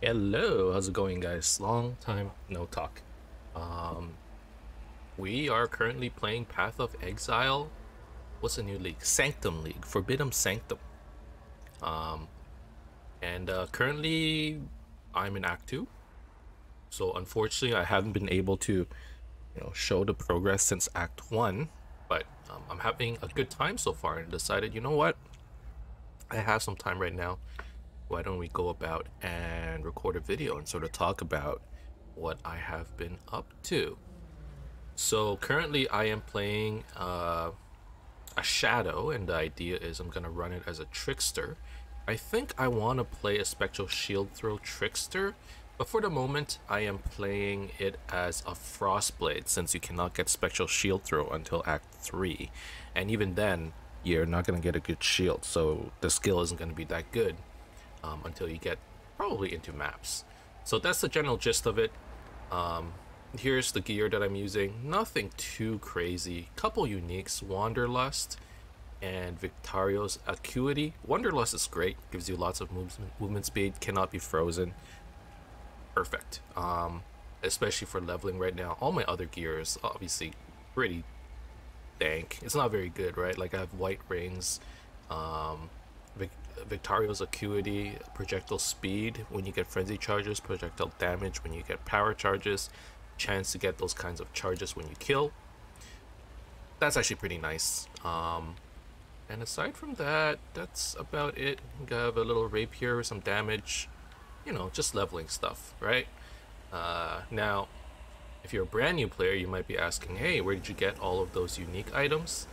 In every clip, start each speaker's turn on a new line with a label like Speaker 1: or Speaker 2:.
Speaker 1: Hello, how's it going, guys? Long time no talk. Um, we are currently playing Path of Exile. What's the new league? Sanctum League, Forbidden Sanctum. Um, and currently I'm in Act 2. So unfortunately I haven't been able to, show the progress since Act 1. But I'm having a good time so far and decided, you know what? I have some time right now. Why don't we go about and record a video and sort of talk about what I have been up to. So currently I am playing a shadow, and the idea is I'm gonna run it as a trickster. I think I want to play a spectral shield throw trickster, but for the moment I am playing it as a frostblade, since you cannot get spectral shield throw until Act 3, and even then you're not gonna get a good shield, so the skill isn't gonna be that good until you get probably into maps. So that's the general gist of it. Here's the gear that I'm using. Nothing too crazy. Couple uniques: Wanderlust and Victario's Acuity. Wanderlust is great, gives you lots of movement speed, cannot be frozen. Perfect. Especially for leveling right now. All my other gear is obviously pretty dank. It's not very good, right? Like I have white rings, Victario's Acuity, projectile speed when you get frenzy charges, projectile damage when you get power charges, chance to get those kinds of charges when you kill. That's actually pretty nice. And aside from that, that's about it. You have a little rapier, some damage, just leveling stuff, right? Now, if you're a brand new player, you might be asking, hey, where did you get all of those unique items?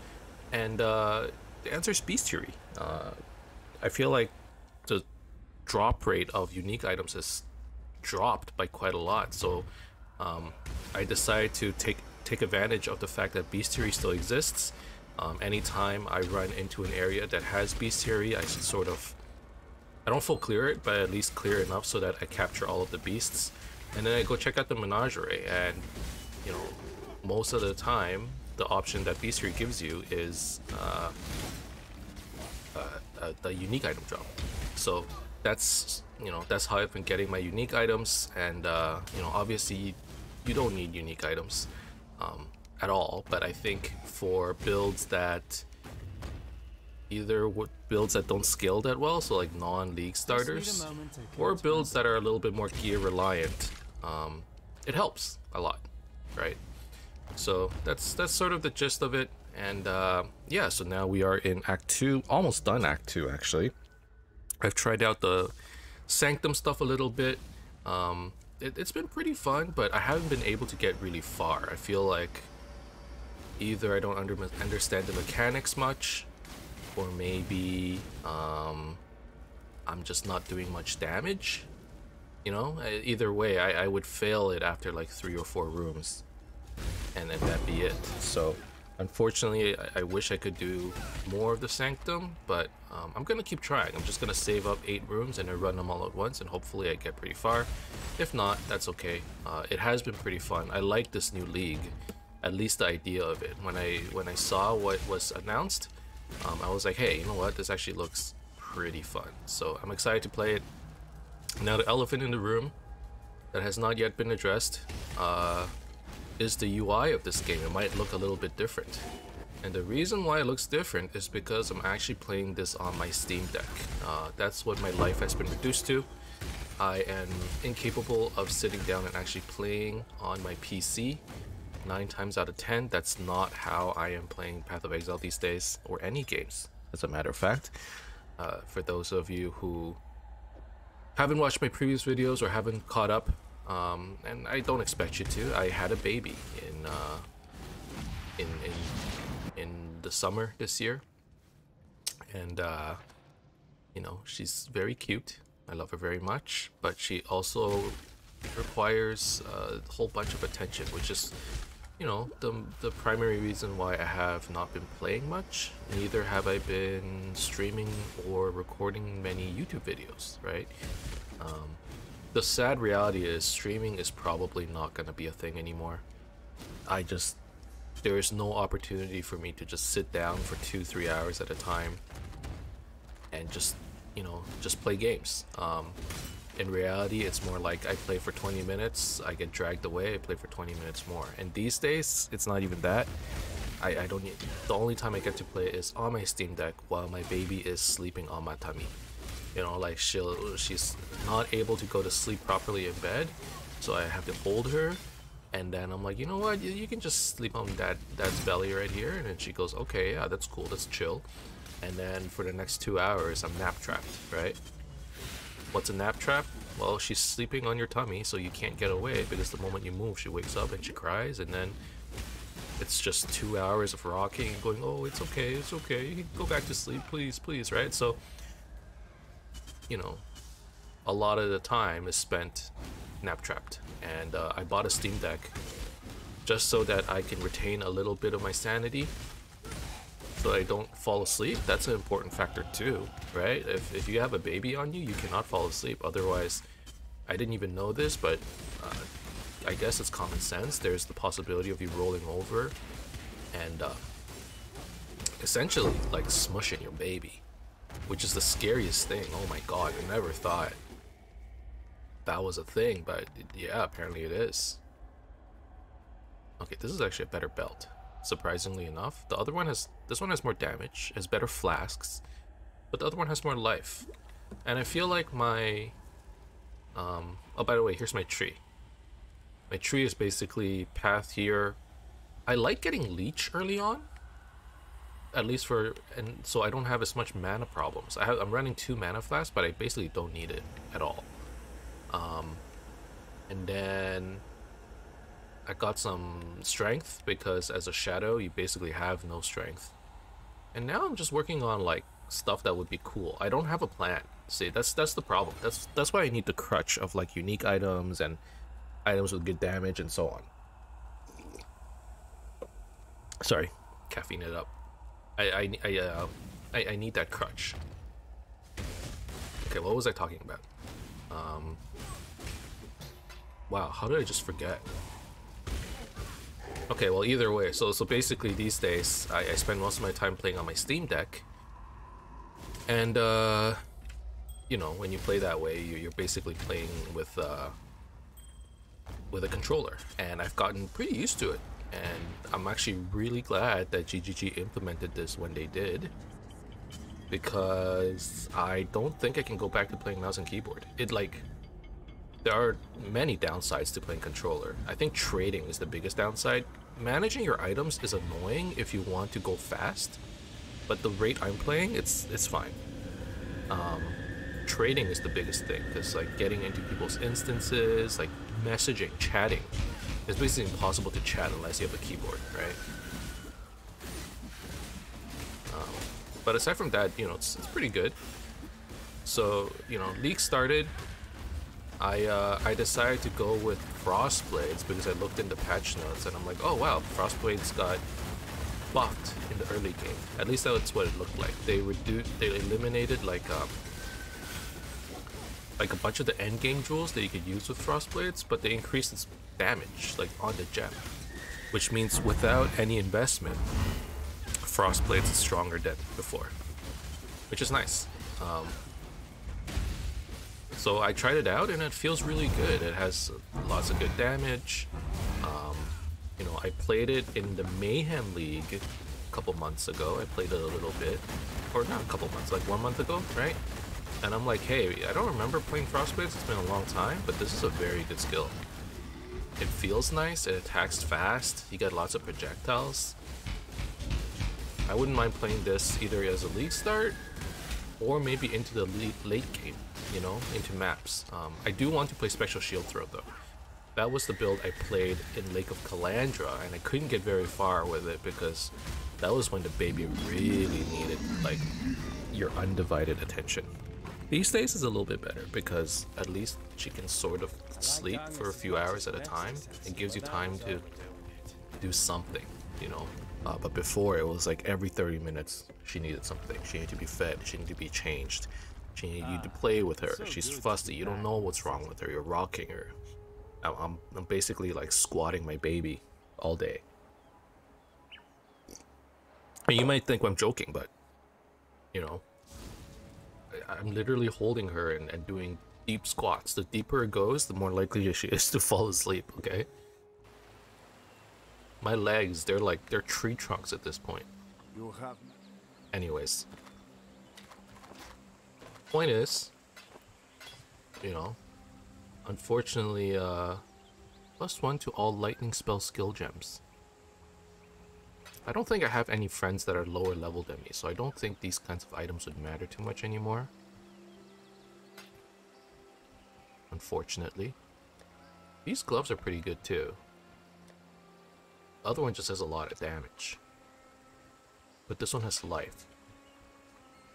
Speaker 1: And the answer is bestiary. I feel like the drop rate of unique items has dropped by quite a lot, so I decided to take advantage of the fact that bestiary still exists. Anytime I run into an area that has bestiary, I should sort of, I don't full clear it, but at least clear enough so that I capture all of the beasts, and then I go check out the menagerie. And most of the time the option that bestiary gives you is the unique item drop. So that's that's how I've been getting my unique items. And obviously you don't need unique items at all, but I think for builds that builds that don't scale that well, so like non-league starters, or builds that are a little bit more gear reliant, it helps a lot, right? So that's sort of the gist of it. And yeah, so now we are in Act 2, almost done Act 2 actually. I've tried out the Sanctum stuff a little bit. It's been pretty fun, but I haven't been able to get really far. I feel like either I don't understand the mechanics much, or maybe I'm just not doing much damage. Either way, I would fail it after like 3 or 4 rooms, and then that'd be it. So unfortunately, I wish I could do more of the Sanctum, but I'm gonna keep trying. I'm just gonna save up 8 rooms and then run them all at once, and hopefully I get pretty far. If not, that's okay. It has been pretty fun. I like this new league, at least the idea of it. When I saw what was announced, I was like, hey, you know what? This actually looks pretty fun. So I'm excited to play it. Now, the elephant in the room that has not yet been addressed is the UI of this game. It might look a little bit different, and the reason why it looks different is because I'm actually playing this on my Steam Deck. That's what my life has been reduced to. I am incapable of sitting down and actually playing on my PC. 9 times out of 10, that's not how I am playing Path of Exile these days, or any games, as a matter of fact. For those of you who haven't watched my previous videos or haven't caught up, and I don't expect you to, I had a baby in the summer this year, and she's very cute. I love her very much, but she also requires a whole bunch of attention, which is the primary reason why I have not been playing much. Neither have I been streaming or recording many YouTube videos, right? The sad reality is streaming is probably not going to be a thing anymore. There is no opportunity for me to just sit down for 2-3 hours at a time and just play games. in reality, it's more like I play for 20 minutes, I get dragged away, I play for 20 minutes more. And these days, it's not even that. I don't need, the only time I get to play is on my Steam Deck while my baby is sleeping on my tummy. You know, like she's not able to go to sleep properly in bed, so I have to hold her, and then I'm like, you know what, you can just sleep on dad's belly right here, and then she goes, okay, yeah, that's cool, let's chill. And then for the next 2 hours, I'm nap trapped, right? What's a nap trap? Well, she's sleeping on your tummy, so you can't get away, because the moment you move, she wakes up and she cries, and then it's just 2 hours of rocking and going, oh, it's okay, you can go back to sleep, please, please, right? So, you know, a lot of the time is spent nap trapped. And I bought a Steam Deck just so that I can retain a little bit of my sanity, so I don't fall asleep. That's an important factor too, right? If you have a baby on you, you cannot fall asleep. Otherwise, I didn't even know this, but I guess it's common sense. There's the possibility of you rolling over and essentially like smushing your baby, which is the scariest thing. Oh my god, I never thought that was a thing, but yeah, apparently it is. Okay, this is actually a better belt, surprisingly enough. The other one this one has more damage, has better flasks, but the other one has more life. And I feel like my oh, by the way, here's my tree. My tree is basically path here. I like getting leech early on, at least and so I don't have as much mana problems. I'm running 2 mana flasks, but I basically don't need it at all. And then I got some strength, because as a shadow you basically have no strength. And now I'm just working on like stuff that would be cool. I don't have a plan. See, that's the problem. That's why I need the crutch of like unique items and items with good damage and so on. Sorry, caffeine it up. I need that crutch. Okay, what was I talking about? Wow, how did I just forget? Okay, well, either way, so basically these days I spend most of my time playing on my Steam Deck, and you know, when you play that way, you're basically playing with a controller, and I've gotten pretty used to it, and I'm actually really glad that GGG implemented this when they did, because I don't think I can go back to playing mouse and keyboard. There are many downsides to playing controller. I think trading is the biggest downside. Managing your items is annoying if you want to go fast, but the rate I'm playing, it's fine. Trading is the biggest thing, because like getting into people's instances, like messaging, chatting, it's basically impossible to chat unless you have a keyboard, right? But aside from that, you know, it's pretty good. So, you know, League started. I decided to go with Frostblades because I looked in the patch notes and I'm like, oh wow, Frostblades got buffed in the early game. At least that's what it looked like. They eliminated like a bunch of the end game jewels that you could use with Frostblades, but they increased its damage like on the gem, which means without any investment, Frostblades is stronger than before, which is nice. So I tried it out and it feels really good. It has lots of good damage. You know, I played it in the Mayhem League a couple months ago. I played it a little bit, or not a couple months, like 1 month ago, right? And I'm like, hey, I don't remember playing Frostblades. It's been a long time, but this is a very good skill. It feels nice. It attacks fast. You get lots of projectiles. I wouldn't mind playing this either as a league start or maybe into the late game, you know, into maps. I do want to play Special Shield Throw though. That was the build I played in Lake of Calandra, and I couldn't get very far with it because that was when the baby really needed like your undivided attention. These days is a little bit better because at least she can sort of sleep for a few hours at a time. It gives you time to do something, you know. But before it was like every 30 minutes she needed something. She needed to be fed, she needed to be changed, she needed you to play with her. She's fussy, you don't know what's wrong with her, you're rocking her. I'm basically like squatting my baby all day. And you might think I'm joking, but you know, I'm literally holding her and doing deep squats. The deeper it goes, the more likely she is to fall asleep, okay? My legs, they're tree trunks at this point.
Speaker 2: You have.
Speaker 1: Anyways. Point is, you know, unfortunately, +1 to all lightning spell skill gems. I don't think I have any friends that are lower level than me, so I don't think these kinds of items would matter too much anymore. Unfortunately. These gloves are pretty good too. The other one just has a lot of damage. But this one has life.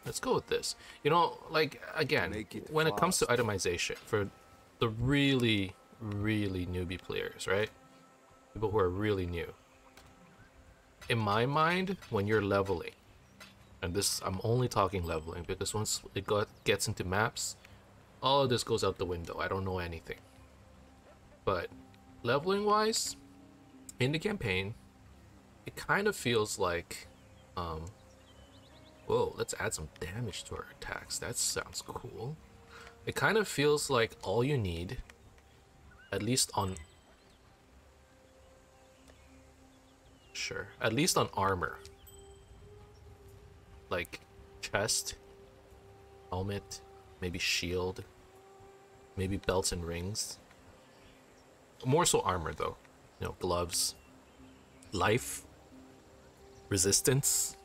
Speaker 1: Let's go with this. You know, like, again, when it comes to itemization, for the really, really newbie players, right? People who are really new. In my mind, when you're leveling, and this, I'm only talking leveling, because once it gets into maps, all of this goes out the window. I don't know anything. But leveling wise, in the campaign, it kind of feels like, whoa, let's add some damage to our attacks. That sounds cool. It kind of feels like all you need, at least on, sure, at least on armor, like chest, helmet, maybe shield, maybe belts and rings. More so armor though, you know, gloves, life, resistance.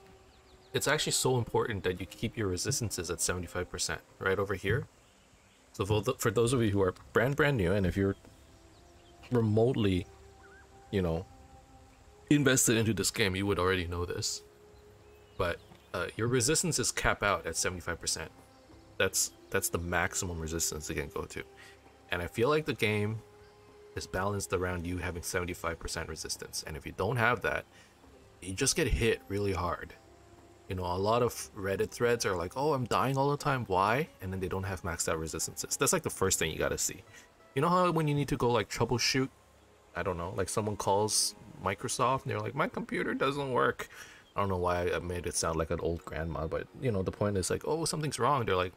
Speaker 1: It's actually so important that you keep your resistances at 75%, right over here. So for those of you who are brand new, and if you're remotely, you know, invested into this game, you would already know this. But your resistance is cap out at 75%. That's the maximum resistance it can go to. And I feel like the game is balanced around you having 75% resistance. And if you don't have that, you just get hit really hard. You know, a lot of Reddit threads are like, oh, I'm dying all the time, why? And then they don't have maxed out resistances. That's like the first thing you gotta see. You know how when you need to go like troubleshoot, I don't know, like someone calls Microsoft and they're like, my computer doesn't work. I don't know why I made it sound like an old grandma, but you know, the point is like, oh, something's wrong. They're like,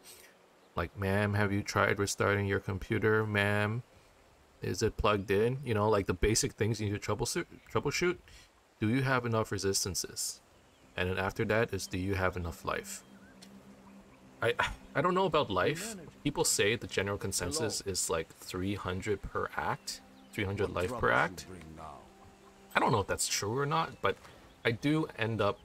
Speaker 1: ma'am, have you tried restarting your computer, ma'am? Is it plugged in? You know, like the basic things you need to troubleshoot. Do you have enough resistances? And then after that is, do you have enough life? I don't know about life. People say the general consensus is like 300 per act, 300 life per act. I don't know if that's true or not, but I do end up,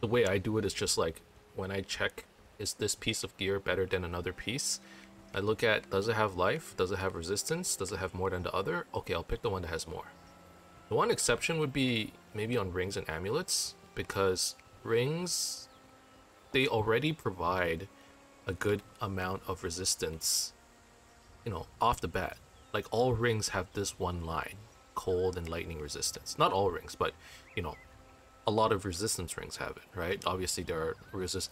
Speaker 1: the way I do it is just like, when I check, is this piece of gear better than another piece? I look at, does it have life? Does it have resistance? Does it have more than the other? Okay, I'll pick the one that has more. The one exception would be maybe on rings and amulets, because rings, they already provide a good amount of resistance, you know, off the bat. Like all rings have this one line, cold and lightning resistance. Not all rings, but you know, a lot of resistance rings have it, right? Obviously there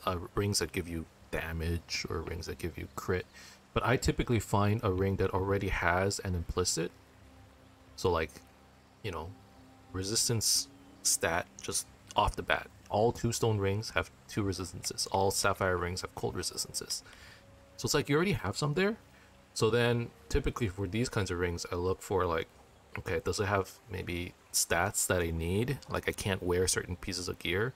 Speaker 1: are rings that give you damage or rings that give you crit, but I typically find a ring that already has an implicit, so like, you know, resistance stat just off the bat. All 2 stone rings have 2 resistances. All sapphire rings have cold resistances. So it's like you already have some there. So then typically for these kinds of rings, I look for like, okay, does it have maybe stats that I need? Like I can't wear certain pieces of gear.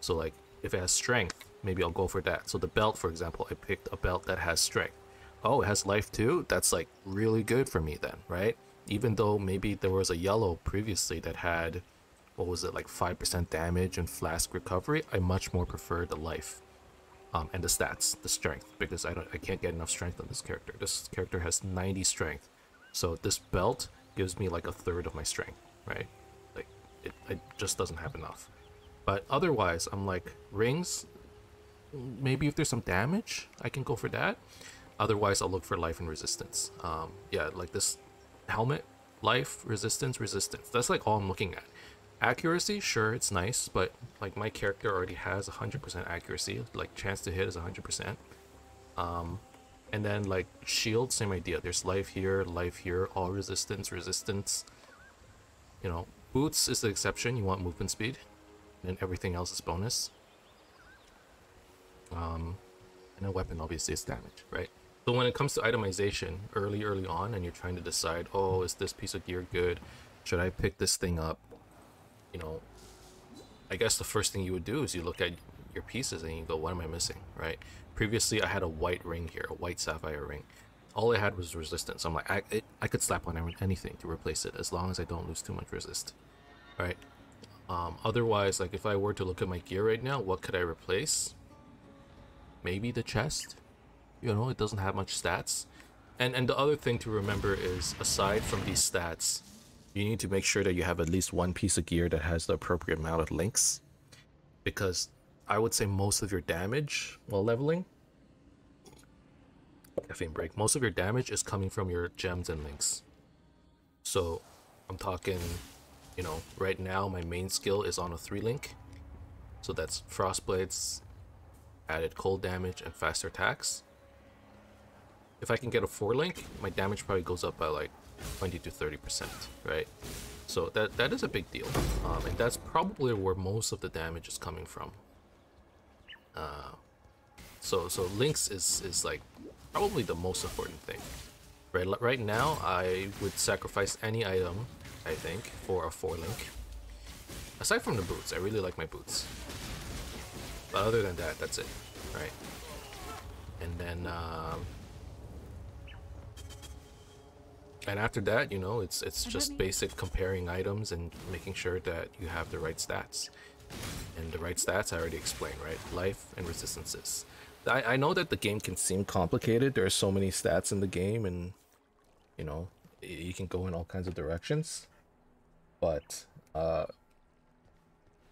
Speaker 1: So like if it has strength, maybe I'll go for that. So the belt, for example, I picked a belt that has strength. Oh, it has life too? That's like really good for me then, right? Even though maybe there was a yellow previously that had, what was it, like 5% damage and flask recovery, I much more prefer the life and the stats, the strength, because I can't get enough strength on this character. This character has 90 strength, so this belt gives me like a third of my strength, right? Like it just doesn't have enough. But otherwise, I'm like, rings, maybe if there's some damage, I can go for that. Otherwise, I'll look for life and resistance. Yeah, like this helmet, life, resistance, resistance. That's like all I'm looking at. Accuracy, sure, it's nice, but like my character already has 100% accuracy, like chance to hit is 100%. And then like shield, same idea. There's life here, all resistance, resistance. You know, boots is the exception. You want movement speed, and then everything else is bonus. And a weapon obviously is damage, right? So when it comes to itemization early on, and you're trying to decide, oh, is this piece of gear good? Should I pick this thing up? You know, I guess the first thing you would do is you look at your pieces and you go, what am I missing, right? Previously, I had a white ring here, a white sapphire ring. All I had was resistance. I'm like, I could slap on anything to replace it as long as I don't lose too much resist, right? Otherwise, like if I were to look at my gear right now, what could I replace? Maybe the chest. You know, it doesn't have much stats. And the other thing to remember is, aside from these stats, you need to make sure that you have at least one piece of gear that has the appropriate amount of links, because I would say most of your damage while leveling, caffeine break, most of your damage is coming from your gems and links. So I'm talking, you know, right now my main skill is on a 3-link, so that's Frostblades, added cold damage, and faster attacks. If I can get a 4-link, my damage probably goes up by like 20 to 30%, right? So that is a big deal, and that's probably where most of the damage is coming from. So links is like probably the most important thing, right? Right now, I would sacrifice any item, I think, for a 4-link. Aside from the boots, I really like my boots. But other than that, that's it, right? And then and after that, you know, it's just basic comparing items and making sure that you have the right stats. And the right stats I already explained, right? Life and resistances. I know that the game can seem complicated. There are so many stats in the game, and you know, you can go in all kinds of directions. But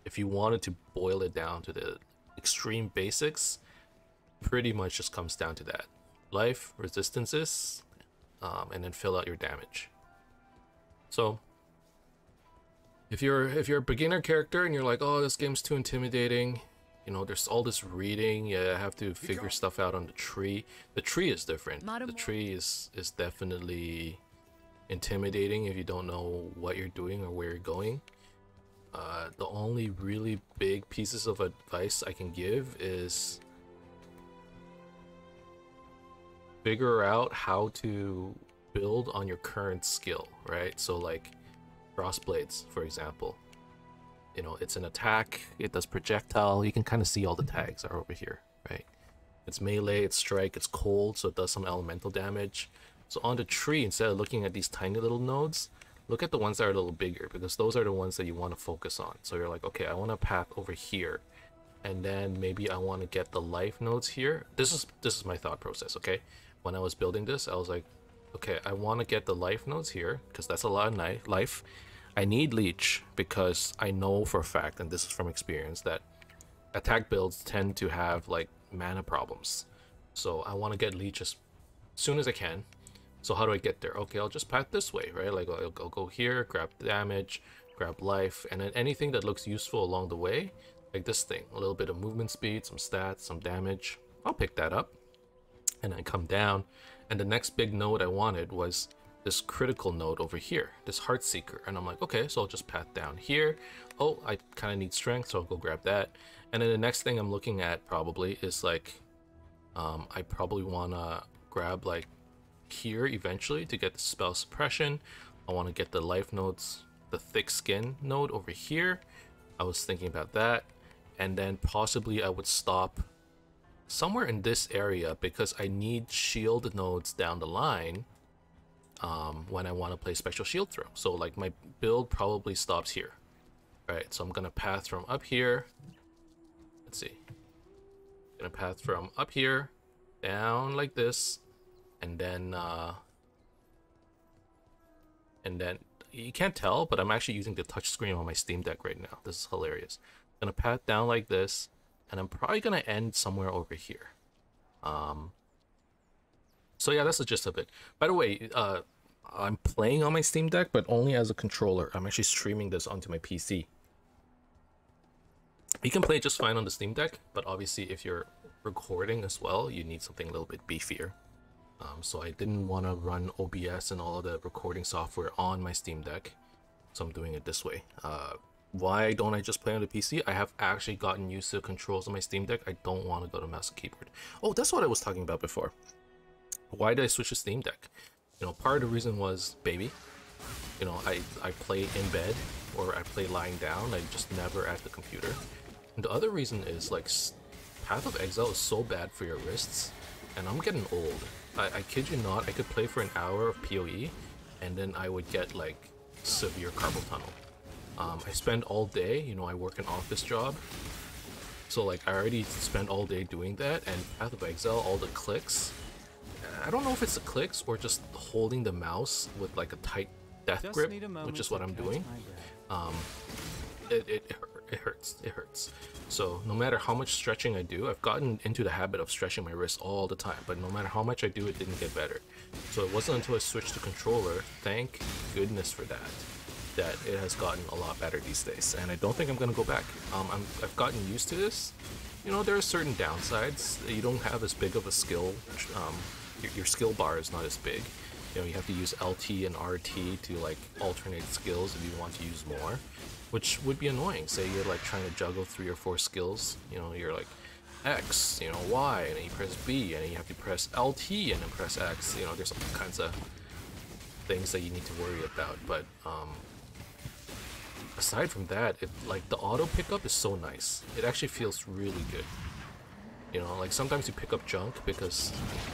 Speaker 1: if you wanted to boil it down to the extreme basics, pretty much just comes down to that: life, resistances, and then fill out your damage. So if you're a beginner character and you're like, oh, this game's too intimidating, you know, there's all this reading, yeah, I have to figure stuff out on the tree. The tree is different. The tree is definitely intimidating if you don't know what you're doing or where you're going. The only really big pieces of advice I can give is figure out how to build on your current skill, right? So like Frostblades, for example, you know, it's an attack, it does projectile, you can kind of see all the tags are over here, right? It's melee, it's strike, it's cold, so it does some elemental damage. So on the tree, instead of looking at these tiny little nodes, look at the ones that are a little bigger, because those are the ones that you want to focus on. So you're like, okay, I want a path over here, and then maybe I want to get the life nodes here. This is my thought process, okay? When I was building this, I was like, okay, I want to get the life nodes here, because that's a lot of life. I need leech, because I know for a fact, and this is from experience, that attack builds tend to have like mana problems. So I want to get leech as soon as I can. So how do I get there? Okay, I'll just path this way, right? Like I'll go here, grab damage, grab life, and then anything that looks useful along the way, like this thing, a little bit of movement speed, some stats, some damage, I'll pick that up. And then come down, and the next big node I wanted was this critical node over here, this Heartseeker. And I'm like, okay, so I'll just path down here. Oh, I kind of need strength, so I'll go grab that. And then the next thing I'm looking at probably is like, I probably want to grab like here eventually to get the spell suppression. I want to get the life nodes, the thick skin node over here. I was thinking about that. And then possibly I would stop somewhere in this area, because I need shield nodes down the line when I want to play special shield throw. So like my build probably stops here, right? So I'm gonna path from up here. Let's see, gonna path from up here down like this, and then you can't tell, but I'm actually using the touch screen on my Steam Deck right now. This is hilarious. I'm gonna path down like this, and I'm probably gonna end somewhere over here. So yeah, that's the gist of it. By the way, I'm playing on my Steam Deck, but only as a controller. I'm actually streaming this onto my PC. You can play just fine on the Steam Deck, but obviously if you're recording as well, you need something a little bit beefier. So I didn't want to run OBS and all of the recording software on my Steam Deck, so I'm doing it this way. Why don't I just play on the PC? I have actually gotten used to the controls on my Steam Deck. I don't want to go to mouse and keyboard. Oh, that's what I was talking about before. Why did I switch to Steam Deck? You know, part of the reason was baby. You know, I play in bed or I play lying down. I just never at the computer. And the other reason is like Path of Exile is so bad for your wrists, and I'm getting old. I kid you not, I could play for an hour of PoE, and then I would get like severe carpal tunnel. I spend all day, you know, I work an office job, so like I already spend all day doing that, and Path of Exile, all the clicks, I don't know if it's the clicks or just holding the mouse with like a tight death grip, which is what I'm doing. It hurts. So no matter how much stretching I do, I've gotten into the habit of stretching my wrist all the time, but no matter how much I do, it didn't get better. So it wasn't until I switched to controller, thank goodness for that, that it has gotten a lot better these days, and I don't think I'm gonna go back. I've gotten used to this. You know, there are certain downsides. You don't have as big of a skill, your skill bar is not as big. You know, you have to use LT and RT to like alternate skills if you want to use more, which would be annoying. Say you're like trying to juggle 3 or 4 skills, you know, you're like X, you know, Y, and then you press B, and then you have to press LT and then press X. You know, there's all kinds of things that you need to worry about, but aside from that, like the auto pickup is so nice. It actually feels really good. You know, like sometimes you pick up junk because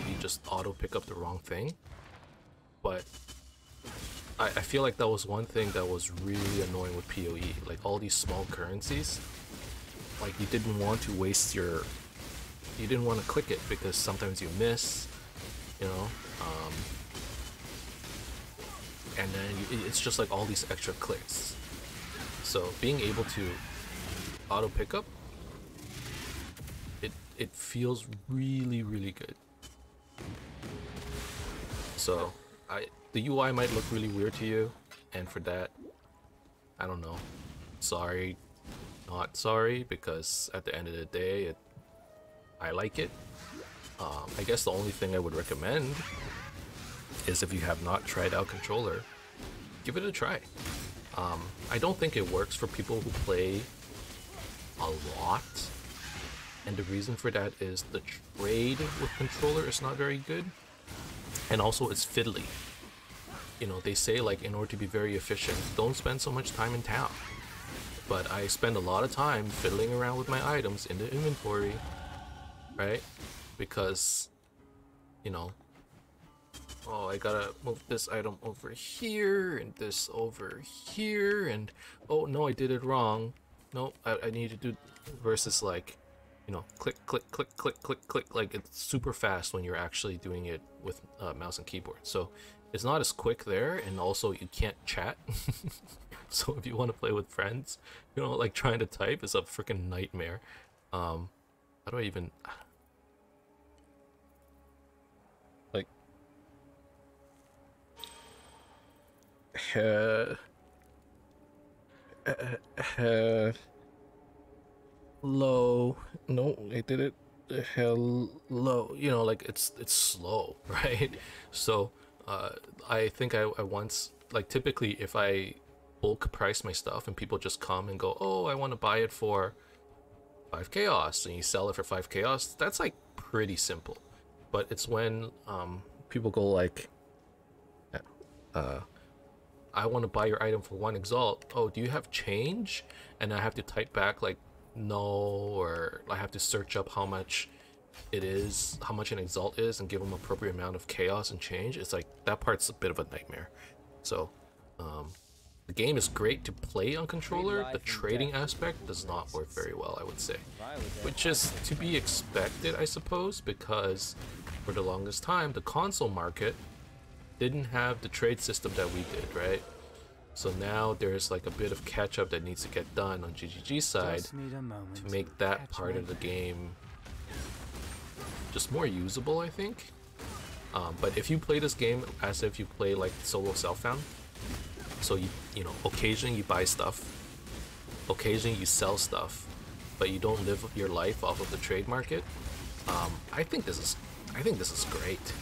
Speaker 1: you just auto pick up the wrong thing, but I feel like that was one thing that was really annoying with PoE. Like all these small currencies, like you didn't want to waste your, you didn't want to click it because sometimes you miss, you know, and then it's just like all these extra clicks. So being able to auto pickup, it feels really, really good. So the UI might look really weird to you, and for that, I don't know, sorry, not sorry, because at the end of the day, I like it. I guess the only thing I would recommend is if you have not tried out controller, give it a try. I don't think it works for people who play a lot, and the reason for that is the trade with controller is not very good, and also it's fiddly. You know, they say like in order to be very efficient, don't spend so much time in town, but I spend a lot of time fiddling around with my items in the inventory, right? Because, you know, oh, I gotta move this item over here and this over here, and oh no, I did it wrong. No, I need to do, versus like, you know, click, click, click, click, click, click. Like it's super fast when you're actually doing it with mouse and keyboard. So it's not as quick there, and also you can't chat. So if you want to play with friends, you know, like trying to type is a freaking nightmare. How do I even like? Low. No, I did it. Hello. You know, like it's slow, right? So I think I once, like typically if I bulk price my stuff and people just come and go, oh, I want to buy it for 5 chaos, and you sell it for 5 chaos, that's like pretty simple. But it's when people go like, I want to buy your item for 1 exalt. Oh, do you have change? And I have to type back like no, or I have to search up how much it is, how much an exalt is, and give them appropriate amount of chaos and change. It's like that part's a bit of a nightmare. So the game is great to play on controller. The trading aspect does not work very well, I would say, which is to be expected, I suppose, because for the longest time the console market didn't have the trade system that we did, right? So now there's like a bit of catch up that needs to get done on GGG's side to make that part of the game just more usable, I think. But if you play this game as if you play like solo self-found, so you know, occasionally you buy stuff, occasionally you sell stuff, but you don't live your life off of the trade market, I think this is great.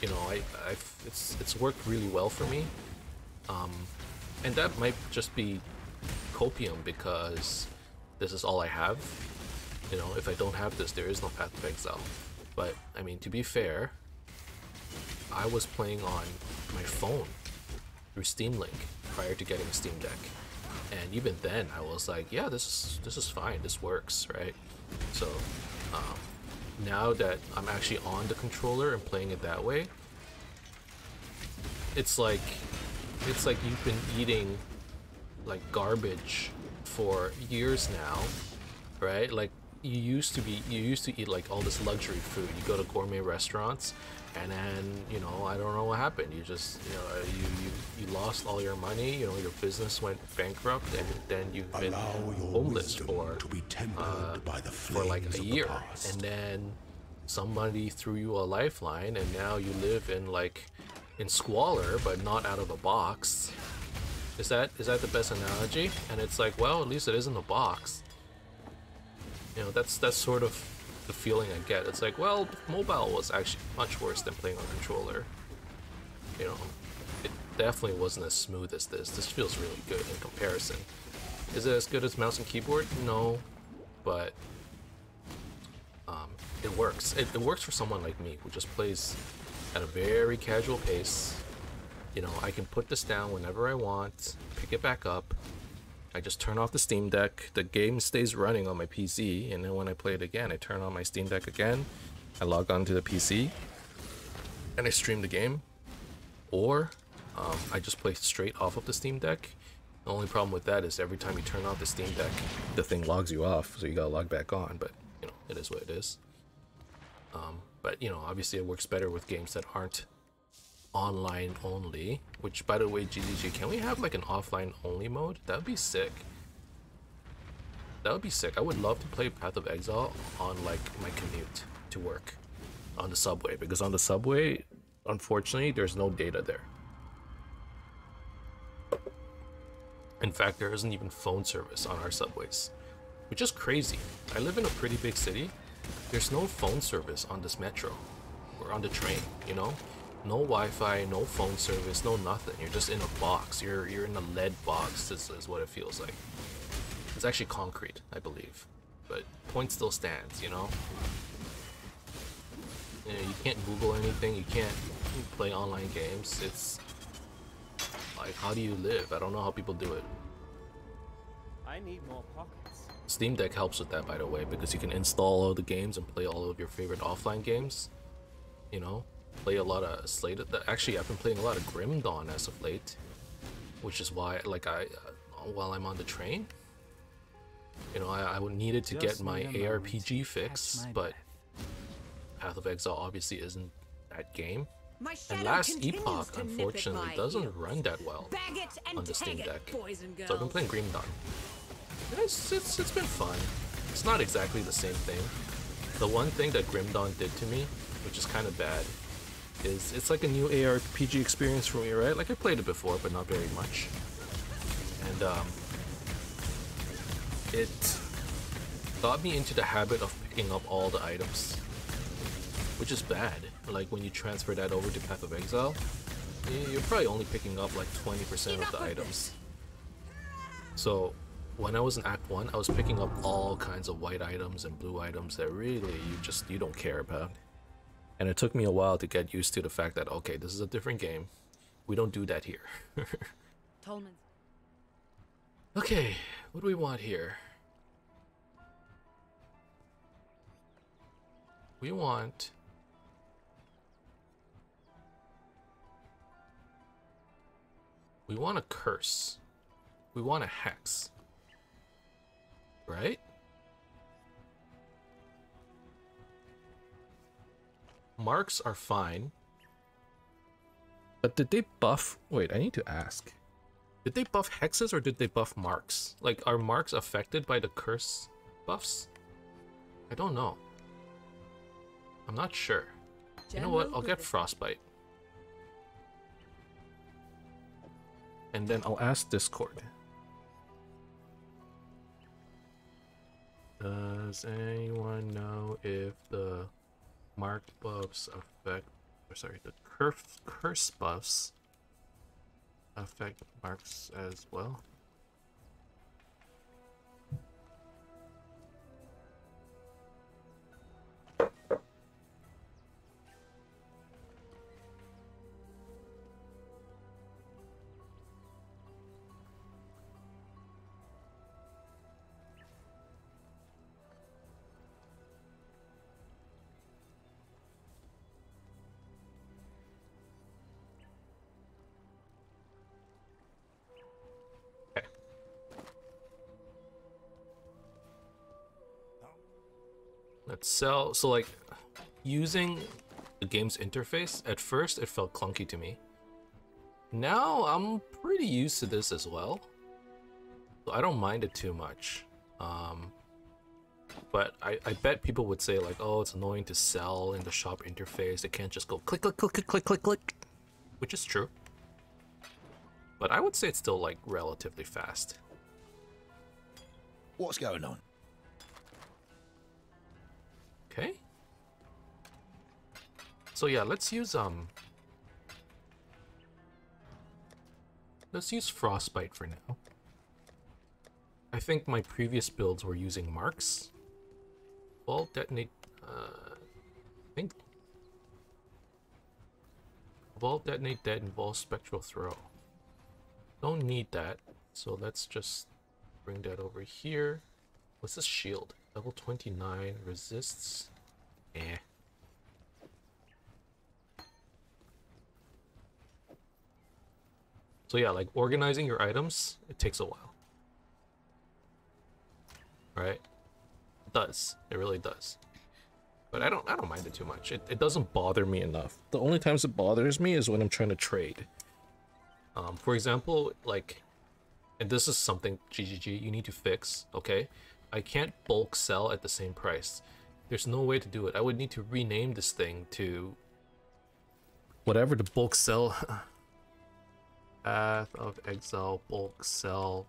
Speaker 1: You know, it's worked really well for me. And that might just be copium because this is all I have. You know, if I don't have this, there is no Path of Exile. But I mean, to be fair, I was playing on my phone through Steam Link prior to getting a Steam Deck, and even then I was like, yeah, this is fine, this works, right? So now that I'm actually on the controller and playing it that way, it's like you've been eating like garbage for years now, right? Like you used to eat like all this luxury food. You go to gourmet restaurants, and then, you know, I don't know what happened. You just, you know, you lost all your money. You know, your business went bankrupt, and then you've been homeless for like a year, and then somebody threw you a lifeline, and now you live in squalor, but not out of a box. Is that the best analogy? And it's like, well, at least it isn't a box. You know, that's sort of the feeling I get. It's like, well, mobile was actually much worse than playing on controller. You know, it definitely wasn't as smooth as this. This feels really good in comparison. Is it as good as mouse and keyboard? No, but it works. It works for someone like me who just plays at a very casual pace. You know, I can put this down whenever I want, pick it back up. I just turn off the Steam Deck, the game stays running on my PC, and then when I play it again, I turn on my Steam Deck again, I log on to the PC, and I stream the game. Or I just play straight off of the Steam Deck. The only problem with that is every time you turn off the Steam Deck, the thing logs you off, so you gotta log back on, but, you know, it is what it is. But, you know, obviously it works better with games that aren't online only, which, by the way, GGG, can we have like an offline only mode? That would be sick. That would be sick. I would love to play Path of Exile on like my commute to work on the subway, because on the subway, unfortunately, there's no data there. In fact, there isn't even phone service on our subways, which is crazy. I live in a pretty big city. There's no phone service on this metro or on the train, you know? No Wi-Fi, no phone service, no nothing. You're just in a box. You're in a lead box, is what it feels like. It's actually concrete, I believe. But point still stands, you know? You know, you can't Google anything, you can't play online games. It's like, how do you live? I don't know how people do it.
Speaker 2: I need more pockets.
Speaker 1: Steam Deck helps with that, by the way, because you can install all the games and play all of your favorite offline games. You know? Play a lot of Slate. Actually, I've been playing a lot of Grim Dawn as of late, which is why, like, while I'm on the train, you know, I needed to get my ARPG fix, but Path of Exile obviously isn't that game. And Last Epoch, unfortunately, doesn't run that well on the Steam Deck. So I've been playing Grim Dawn. It's been fun. It's not exactly the same thing. The one thing that Grim Dawn did to me, which is kind of bad, is it's like a new ARPG experience for me, right? Like, I played it before, but not very much. And it got me into the habit of picking up all the items, which is bad. Like, when you transfer that over to Path of Exile, you're probably only picking up like 20% of the items. So when I was in Act 1, I was picking up all kinds of white items and blue items that really you don't care about. And it took me a while to get used to the fact that, okay, this is a different game. We don't do that here. Okay, what do we want here? We want... we want a curse. We want a hex. Right? Marks are fine. But did they buff... wait, I need to ask. Did they buff hexes or did they buff marks? Like, are marks affected by the curse buffs? I don't know. I'm not sure. You know what? I'll get Frostbite. And then I'll ask Discord. Does anyone know if the mark buffs affect... sorry, the curse buffs affect marks as well? Let's sell. So like, using the game's interface, at first it felt clunky to me. Now I'm pretty used to this as well, so I don't mind it too much. But I bet people would say like, oh, it's annoying to sell in the shop interface. They can't just go click, click, click, click, click, click, click, which is true. But I would say it's still like relatively fast.
Speaker 3: What's going on?
Speaker 1: Okay. So yeah, let's use Frostbite for now. I think my previous builds were using marks. Vault detonate. I think Vault detonate dead involves spectral throw. Don't need that, so let's just bring that over here. What's this shield? Level 29 resists. Eh. So yeah, like organizing your items, it takes a while. Right? It does. It really does. But I don't mind it too much. It doesn't bother me enough. The only times it bothers me is when I'm trying to trade. For example, like, and this is something GGG you need to fix, okay? I can't bulk sell at the same price. There's no way to do it. I would need to rename this thing to whatever the bulk sell. Path of Exile bulk sell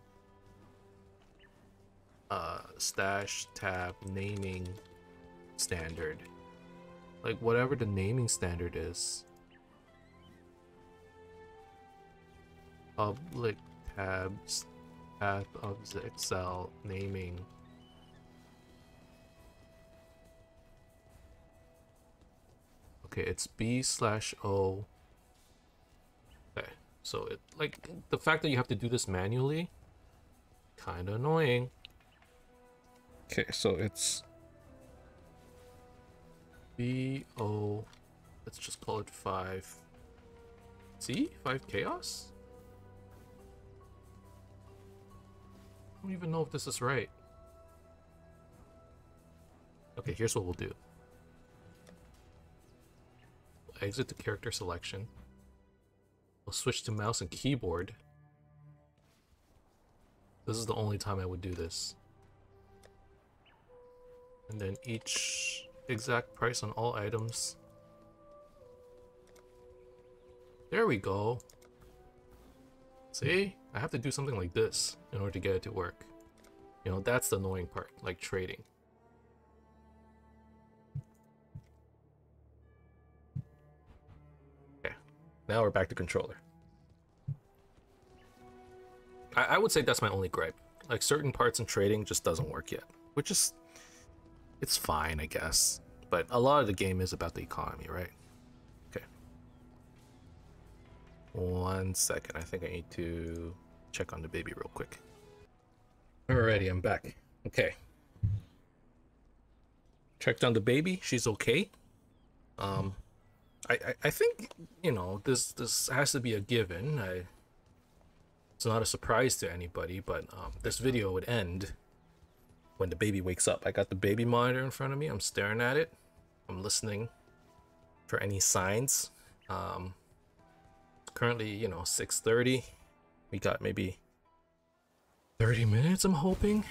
Speaker 1: stash tab naming standard. Like whatever the naming standard is. Public tabs path of Exile naming. Okay, it's B/O. Okay, so it like the fact that you have to do this manually, kind of annoying. Okay, so it's B/O. Let's just call it 5. See? 5 chaos? I don't even know if this is right. Okay, here's what we'll do. We'll exit the character selection. We'll switch to mouse and keyboard. This is the only time I would do this. And then each exact price on all items. There we go. See? I have to do something like this in order to get it to work. You know, that's the annoying part, like trading. Okay, now we're back to controller. I would say that's my only gripe. Like certain parts in trading just doesn't work yet, which is, it's fine, I guess. But a lot of the game is about the economy, right? Okay. 1 second, I think I need to check on the baby real quick. Alrighty, I'm back. Okay. Checked on the baby, she's okay. I think, you know, this has to be a given. It's not a surprise to anybody, but this video would end when the baby wakes up. I got the baby monitor in front of me. I'm staring at it. I'm listening for any signs. Currently, you know, 6:30. We got maybe 30 minutes, I'm hoping,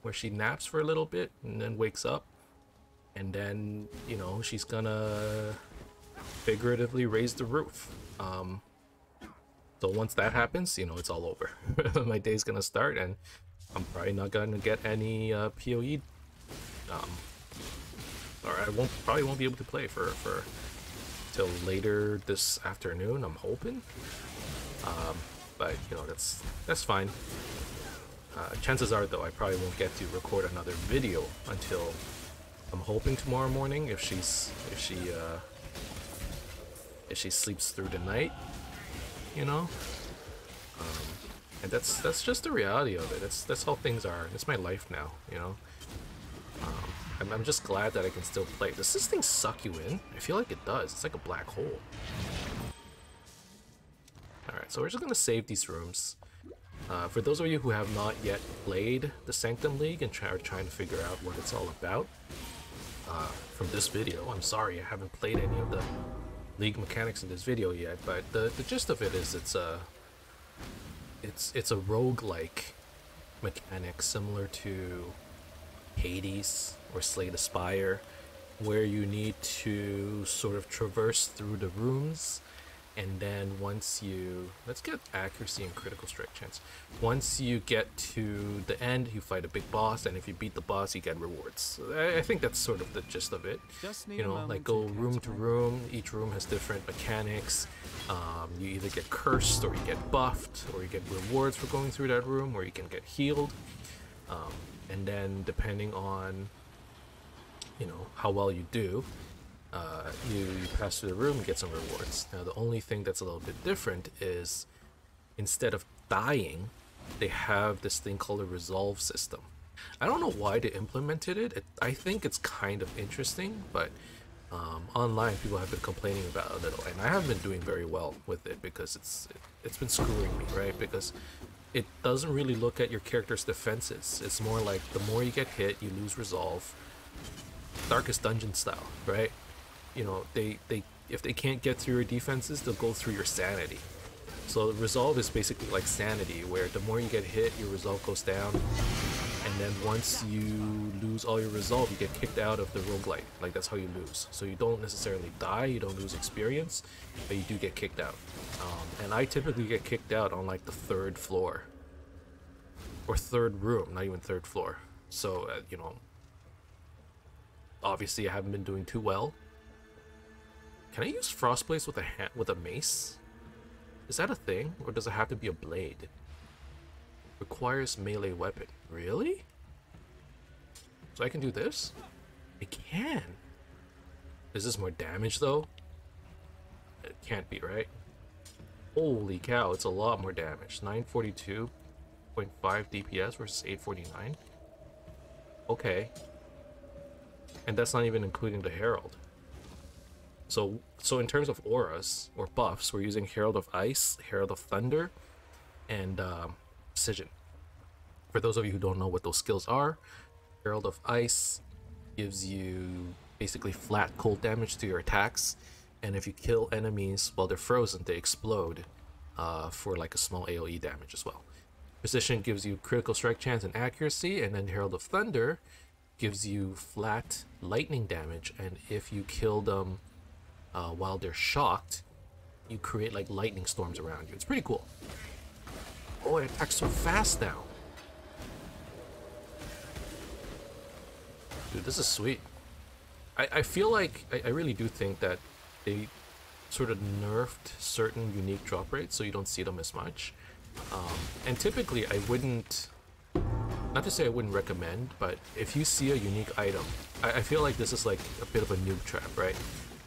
Speaker 1: where she naps for a little bit and then wakes up. And then, you know, she's gonna figuratively raise the roof. So once that happens, you know, it's all over. My day's gonna start and I'm probably not gonna get any PoE. Or I probably won't be able to play for till later this afternoon, I'm hoping. But you know, that's fine. Chances are though I probably won't get to record another video until I'm hoping tomorrow morning if she sleeps through the night, you know. And that's just the reality of it. That's how things are. It's my life now, you know. I'm just glad that I can still play. Does this thing suck you in? I feel like it does. It's like a black hole. Alright, so we're just gonna save these rooms. For those of you who have not yet played the Sanctum League and are trying to figure out what it's all about, from this video. I'm sorry, I haven't played any of the League mechanics in this video yet, but the gist of it is it's a roguelike mechanic similar to Hades or Slay the Spire, where you need to sort of traverse through the rooms, and then once you, let's get accuracy and critical strike chance. Once you get to the end, you fight a big boss, and if you beat the boss, you get rewards. So I think that's sort of the gist of it. You know, like go room to room. Each room has different mechanics. You either get cursed, or you get buffed, or you get rewards for going through that room, or you can get healed. And then depending on, you know, how well you do, you pass through the room and get some rewards. Now the only thing that's a little bit different is, instead of dying, they have this thing called a resolve system. I don't know why they implemented it. I think it's kind of interesting, but online people have been complaining about it a little, and I haven't been doing very well with it because it's been screwing me, right? Because it doesn't really look at your character's defenses. It's more like the more you get hit, you lose resolve. Darkest Dungeon style, right? You know, if they can't get through your defenses, they'll go through your sanity. So resolve is basically like sanity, where the more you get hit, your resolve goes down, and then once you lose all your resolve, you get kicked out of the roguelike. Like, that's how you lose. So you don't necessarily die, you don't lose experience, but you do get kicked out. And I typically get kicked out on like the 3rd floor, or 3rd room, not even 3rd floor. So you know, obviously I haven't been doing too well. Can I use Frostblaze with a mace? Is that a thing, or does it have to be a blade? Requires melee weapon. Really? So I can do this? I can. Is this more damage though? It can't be, right? Holy cow, it's a lot more damage. 942.5 DPS versus 849. Okay. And that's not even including the Herald. So in terms of auras or buffs, we're using Herald of Ice, Herald of Thunder, and Precision. For those of you who don't know what those skills are, Herald of Ice gives you basically flat cold damage to your attacks, and if you kill enemies while they're frozen, they explode for like a small AoE damage as well. Precision gives you critical strike chance and accuracy, and then Herald of Thunder gives you flat lightning damage, and if you kill them while they're shocked, you create like lightning storms around you. It's pretty cool. Oh, it attacks so fast now. Dude, this is sweet. I feel like, I really do think that they sort of nerfed certain unique drop rates so you don't see them as much. And typically I wouldn't, not to say I wouldn't recommend, but if you see a unique item, I feel like this is like a bit of a noob trap, right?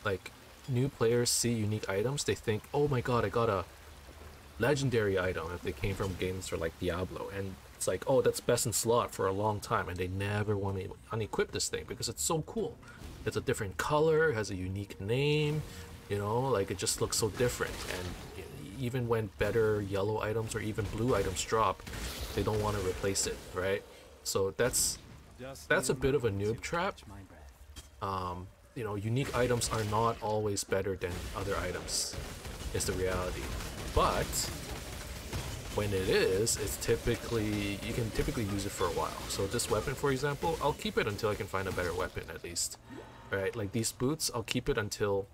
Speaker 1: Like, new players see unique items, they think, oh my god, I got a legendary item if they came from games for like Diablo, and it's like, oh, that's best in slot for a long time, and they never want to unequip this thing because it's so cool. It's a different color, it has a unique name, you know, like it just looks so different. And even when better yellow items or even blue items drop, they don't want to replace it, right? So that's a bit of a noob trap. You know, unique items are not always better than other items, is the reality. But when it is, it's typically, you can typically use it for a while. So this weapon, for example, I'll keep it until I can find a better weapon at least. Right? Like these boots, I'll keep it until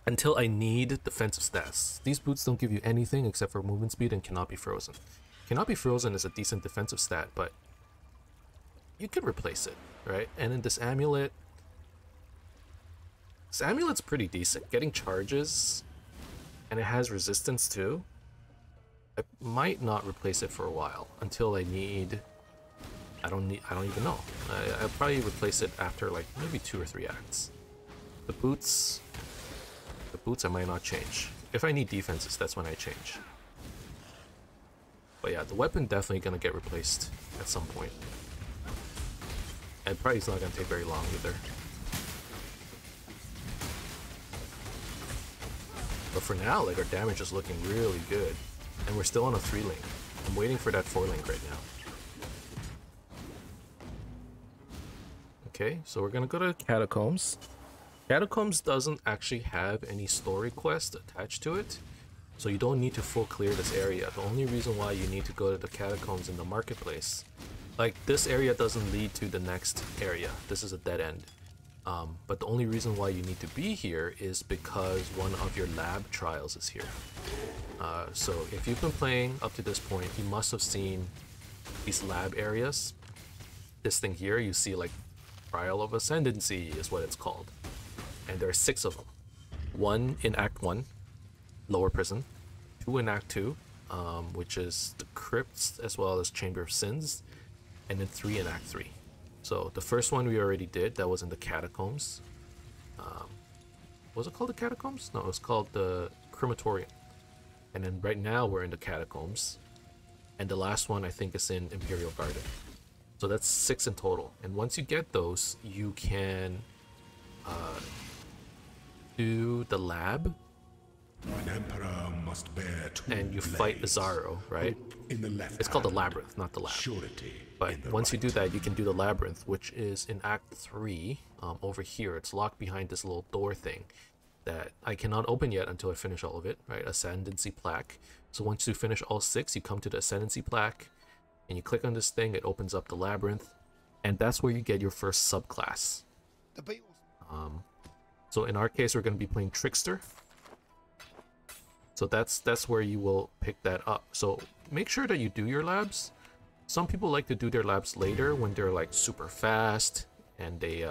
Speaker 1: I need defensive stats. These boots don't give you anything except for movement speed and cannot be frozen. Cannot be frozen is a decent defensive stat, but you can replace it, right? And then this amulet's pretty decent. Getting charges, and it has resistance too. I might not replace it for a while until I need. I don't even know. I'll probably replace it after like maybe 2 or 3 acts. The boots I might not change. If I need defenses, that's when I change. But yeah, the weapon definitely gonna get replaced at some point. And probably it's not gonna take very long either. But for now, like, our damage is looking really good. And we're still on a 3-link. I'm waiting for that 4-link right now. Okay, so we're gonna go to Catacombs. Catacombs doesn't actually have any story quest attached to it, so you don't need to full clear this area. The only reason why you need to go to the Catacombs in the marketplace, like this area doesn't lead to the next area. This is a dead end. But the only reason why you need to be here is because one of your lab trials is here. So if you've been playing up to this point, you must have seen these lab areas. This thing here, you see like Trial of Ascendancy is what it's called. And there are 6 of them. 1 in Act 1, Lower Prison. 2 in Act 2, which is the Crypts as well as Chamber of Sins. And then 3 in Act 3. So the first one we already did, that was in the Catacombs. Was it called the Catacombs? No, it was called the Crematorium. And then right now we're in the Catacombs. And the last one I think is in Imperial Garden. So that's 6 in total. And once you get those, you can do the lab.
Speaker 3: An emperor must bear 2
Speaker 1: and you fight Azaro, right?
Speaker 3: In the left
Speaker 1: It's called the
Speaker 3: hand,
Speaker 1: Labyrinth, not the lab.
Speaker 3: surety
Speaker 1: But
Speaker 3: in the
Speaker 1: once you
Speaker 3: right.
Speaker 1: do that, you can do the Labyrinth, which is in Act 3, over here. It's locked behind this little door thing that I cannot open yet until I finish all of it, right? Ascendancy Plaque. So once you finish all 6, you come to the Ascendancy Plaque, and you click on this thing, it opens up the Labyrinth, and that's where you get your first subclass.
Speaker 4: The Beatles.
Speaker 1: So in our case, we're going to be playing Trickster. So that's where you will pick that up. So make sure that you do your labs. Some people like to do their labs later when they're like super fast and they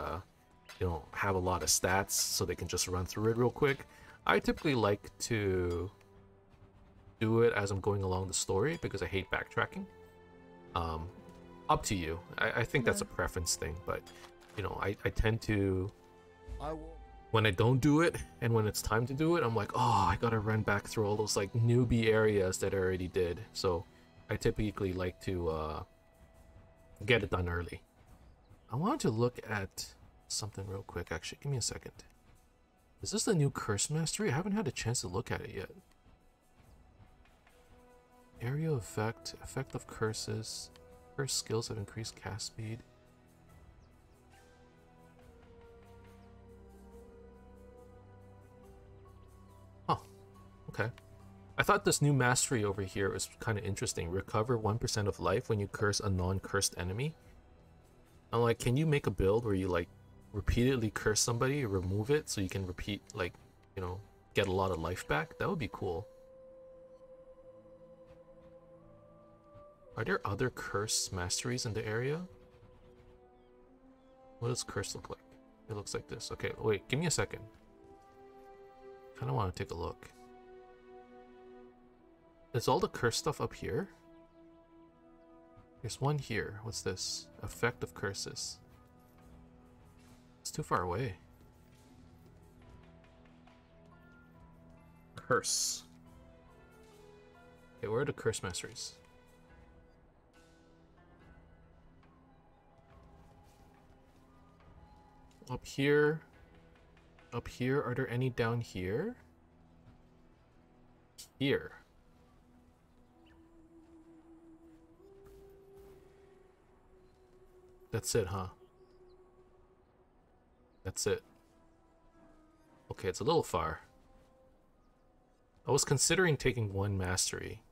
Speaker 1: have a lot of stats, so they can just run through it real quick. I typically like to do it as I'm going along the story because I hate backtracking. Up to you. I think that's a preference thing, but I tend to, when I don't do it and when it's time to do it, I'm like, oh, I gotta run back through all those like newbie areas that I already did. So I typically like to get it done early. I wanted to look at something real quick, actually. Give me a second. Is this the new Curse Mastery? I haven't had a chance to look at it yet. Area effect, effect of curses. Curse skills have increased cast speed. Oh, okay. I thought this new mastery over here was kind of interesting. Recover 1% of life when you curse a non-cursed enemy. I'm like, can you make a build where you like repeatedly curse somebody, remove it, so you can repeat, like, get a lot of life back? That would be cool. Are there other curse masteries in the area? What does curse look like? It looks like this. Okay, wait, give me a second. Kind of want to take a look. Is all the curse stuff up here? There's one here. What's this? Effect of curses. It's too far away. Curse. Okay, where are the curse masteries? Up here. Up here. Are there any down here? Here. That's it, huh? That's it. Okay, it's a little far. I was considering taking one mastery,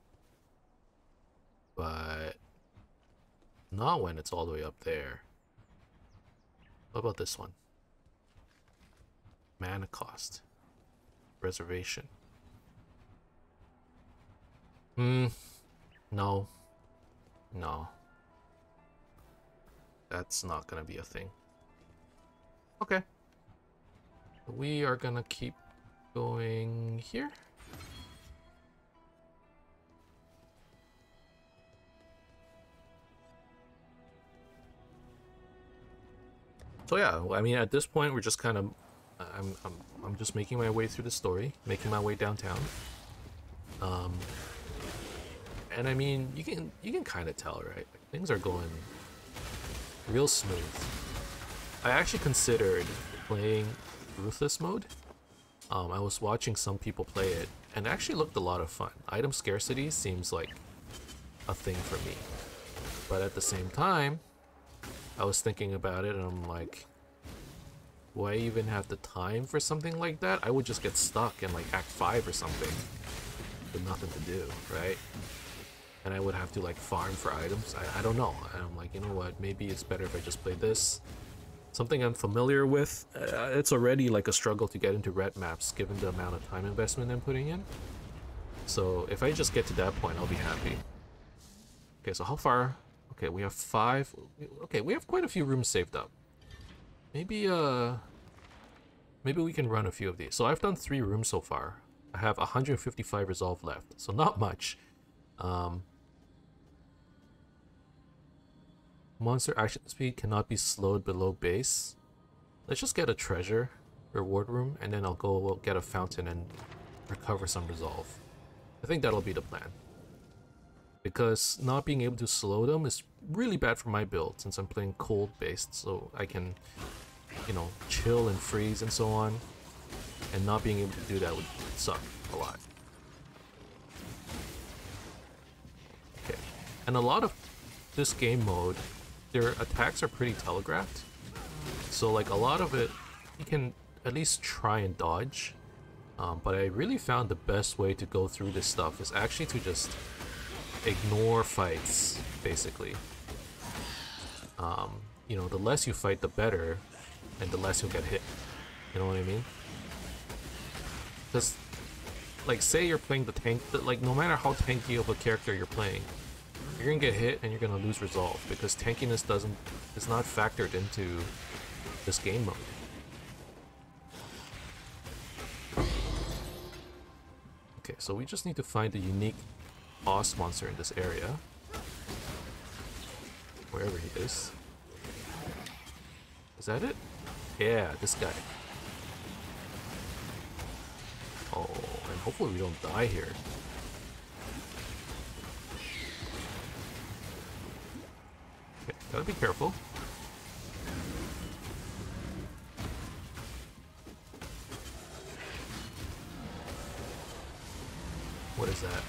Speaker 1: but not when it's all the way up there. What about this one? Mana cost. Reservation. No. No. That's not gonna be a thing. Okay. We are gonna keep going here. So yeah, I mean, at this point, we're just kind of, I'm just making my way through the story, making my way downtown. And I mean, you can kind of tell, right? Like, things are going real smooth. I actually considered playing Ruthless mode. I was watching some people play it, and it actually looked a lot of fun. Item scarcity seems like a thing for me, but at the same time, I was thinking about it and I'm like, do I even have the time for something like that? I would just get stuck in like Act 5 or something with nothing to do, right? And I would have to like farm for items. I don't know. And I'm like, you know what? Maybe it's better if I just play this. Something I'm familiar with. It's already like a struggle to get into red maps given the amount of time investment I'm putting in. So if I just get to that point, I'll be happy. Okay, so how far? Okay, we have 5. Okay, we have quite a few rooms saved up. Maybe maybe we can run a few of these. So I've done 3 rooms so far. I have 155 resolve left, so not much. Monster action speed cannot be slowed below base. Let's just get a treasure reward room, and then I'll go get a fountain and recover some resolve. I think that'll be the plan. Because not being able to slow them is really bad for my build, since I'm playing cold based, so I can, you know, chill and freeze and so on. And not being able to do that would suck a lot. Okay, and a lot of this game mode, their attacks are pretty telegraphed. So like a lot of it, you can at least try and dodge. But I really found the best way to go through this stuff is actually to just ignore fights, basically. You know, the less you fight, the better, and the less you'll get hit. You know what I mean? Because, like, say you're playing the tank, like, no matter how tanky of a character you're playing, you're gonna get hit and you're gonna lose resolve because tankiness is not factored into this game mode. Okay, so we just need to find a unique boss monster in this area. Wherever he is. Is that it? Yeah, this guy. Oh, and hopefully we don't die here. Okay, gotta be careful. What is that?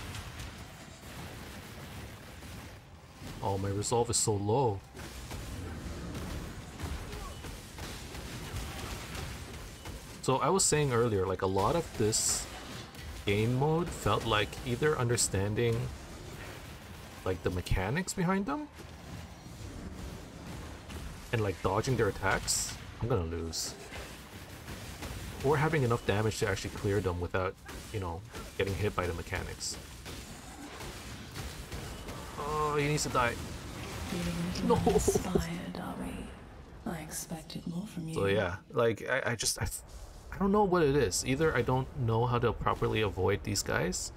Speaker 1: Oh, my resolve is so low. So I was saying earlier, like a lot of this game mode felt like either understanding like the mechanics behind them and like dodging their attacks, I'm gonna lose. Or having enough damage to actually clear them without, you know, getting hit by the mechanics. Oh, he needs to die. No.
Speaker 4: Inspired, are we? I expected more from you.
Speaker 1: So yeah, like I don't know what it is. Either I don't know how to properly avoid these guys,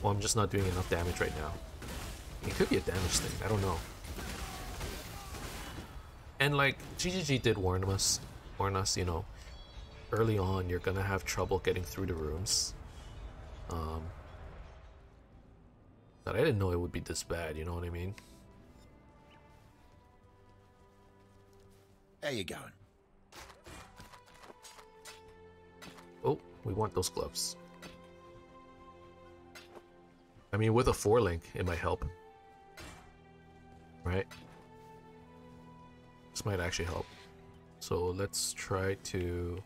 Speaker 1: or I'm just not doing enough damage right now. It could be a damage thing, I don't know. And like GGG did warn us, you know, early on you're gonna have trouble getting through the rooms. But I didn't know it would be this bad, you know what I mean?
Speaker 5: How you going?
Speaker 1: Oh, we want those gloves. I mean, with a 4-link, it might help. Right? This might actually help. So let's try to...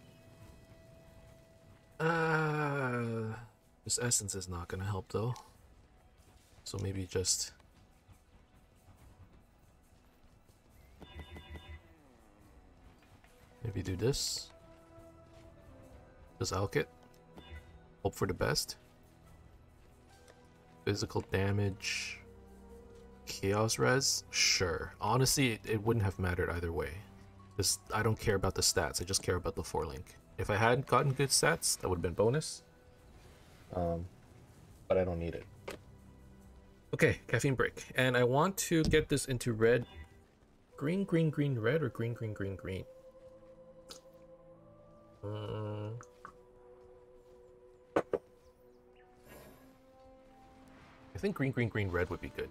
Speaker 1: this essence is not gonna help though. So maybe just... maybe do this. Just alk it. Hope for the best. Physical damage. Chaos res? Sure. Honestly, it wouldn't have mattered either way. Just, I don't care about the stats, I just care about the 4-link. If I had gotten good stats, that would have been bonus. But I don't need it. Okay, caffeine break. And I want to get this into red. Green, green, green, red, or green, green, green, green? I think green, green, green, red would be good.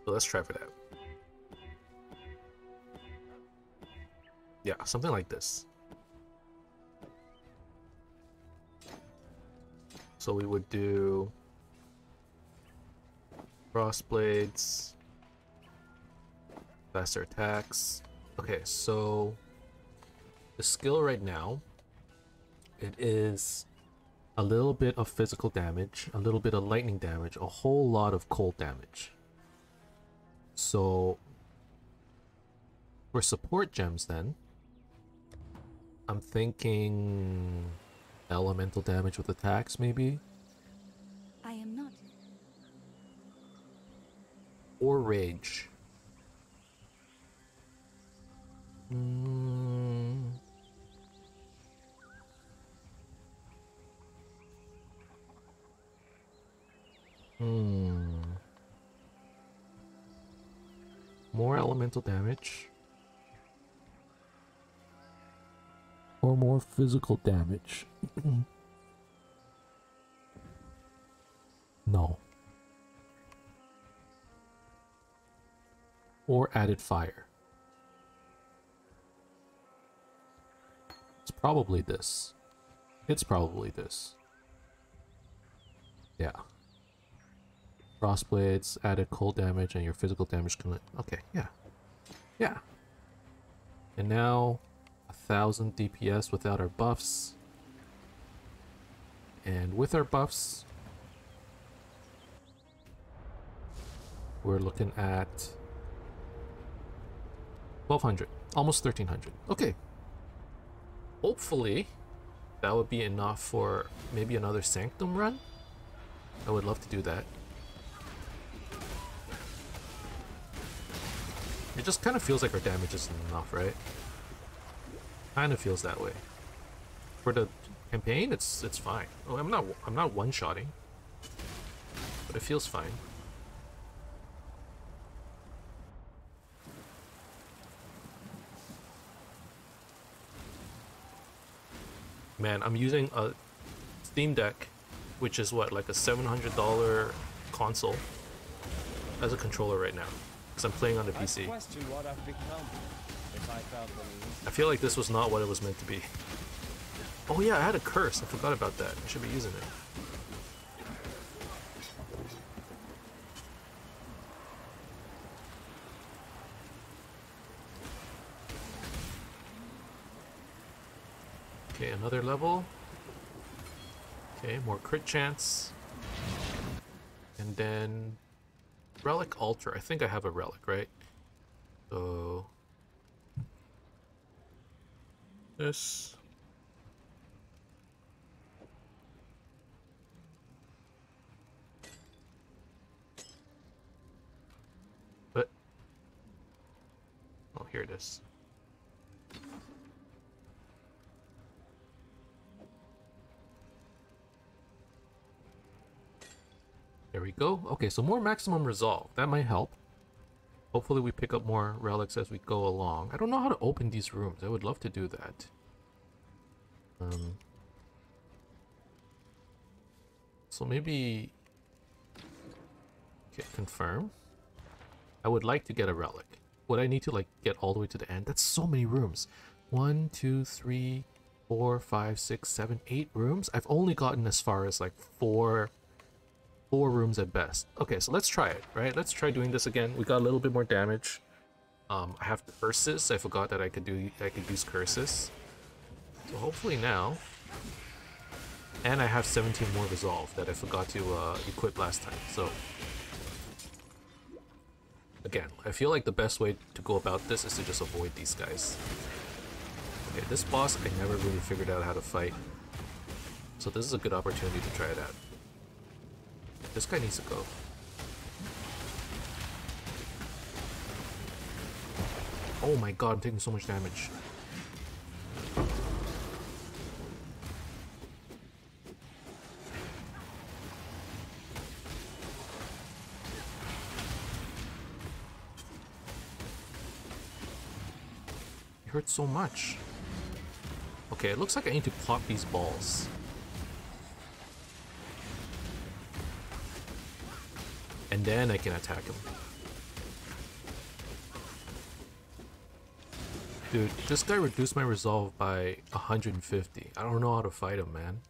Speaker 1: So let's try for that. Yeah, something like this. So we would do crossblades, Faster attacks. Okay, so the skill right now, it is a little bit of physical damage, a little bit of lightning damage, a whole lot of cold damage. So for support gems then, I'm thinking elemental damage with attacks maybe?
Speaker 5: I am not.
Speaker 1: Or rage. More elemental damage. Or more physical damage. No. Or added fire. It's probably this. It's probably this. Yeah. Frostblades, added cold damage, and your physical damage can... Okay, yeah. Yeah. And now, 1000 DPS without our buffs. And with our buffs, we're looking at 1200, almost 1300. Okay. Hopefully, that would be enough for maybe another Sanctum run. I would love to do that. It just kind of feels like our damage isn't enough, right? Kind of feels that way. For the campaign, it's fine. Oh, I'm not one-shotting, but it feels fine. Man, I'm using a Steam Deck, which is what, like a $700 console, as a controller right now, because I'm playing on the PC. I feel like this was not what it was meant to be. Oh yeah, I had a curse. I forgot about that. I should be using it. Okay, another level. Okay, more crit chance. And then relic altar. I think I have a relic, right? So this. But oh, here it is. There we go. Okay, so more maximum resolve. That might help. Hopefully we pick up more relics as we go along. I don't know how to open these rooms. I would love to do that. So maybe... Okay, confirm. I would like to get a relic. Would I need to like get all the way to the end? That's so many rooms. 1, 2, 3, 4, 5, 6, 7, 8 rooms. I've only gotten as far as like 4 rooms at best. Okay, so let's try it, right? Let's try doing this again. We got a little bit more damage. I have curses. I forgot that I could use curses. So hopefully now. And I have 17 more resolve that I forgot to equip last time. So again, I feel like the best way to go about this is to just avoid these guys. Okay, this boss I never really figured out how to fight. So this is a good opportunity to try it out. This guy needs to go. Oh my god, I'm taking so much damage. It hurts so much. Okay, it looks like I need to pop these balls. And then I can attack him. Dude, this guy reduced my resolve by 150. I don't know how to fight him, man.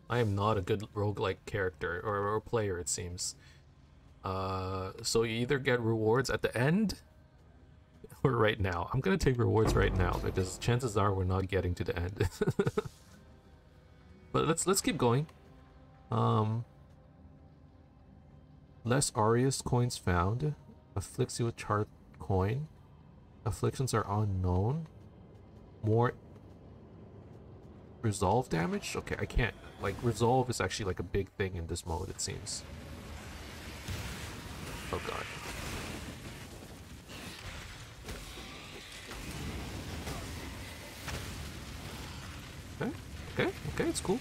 Speaker 1: I am not a good roguelike character, or player, it seems. So you either get rewards at the end or right now. I'm gonna take rewards right now because chances are we're not getting to the end. But let's keep going. Less Aureus coins found. Afflicts you with chart coin. Afflictions are unknown. More resolve damage? Okay, I can't. Like, resolve is actually like a big thing in this mode, it seems. Oh god. Okay, it's cool,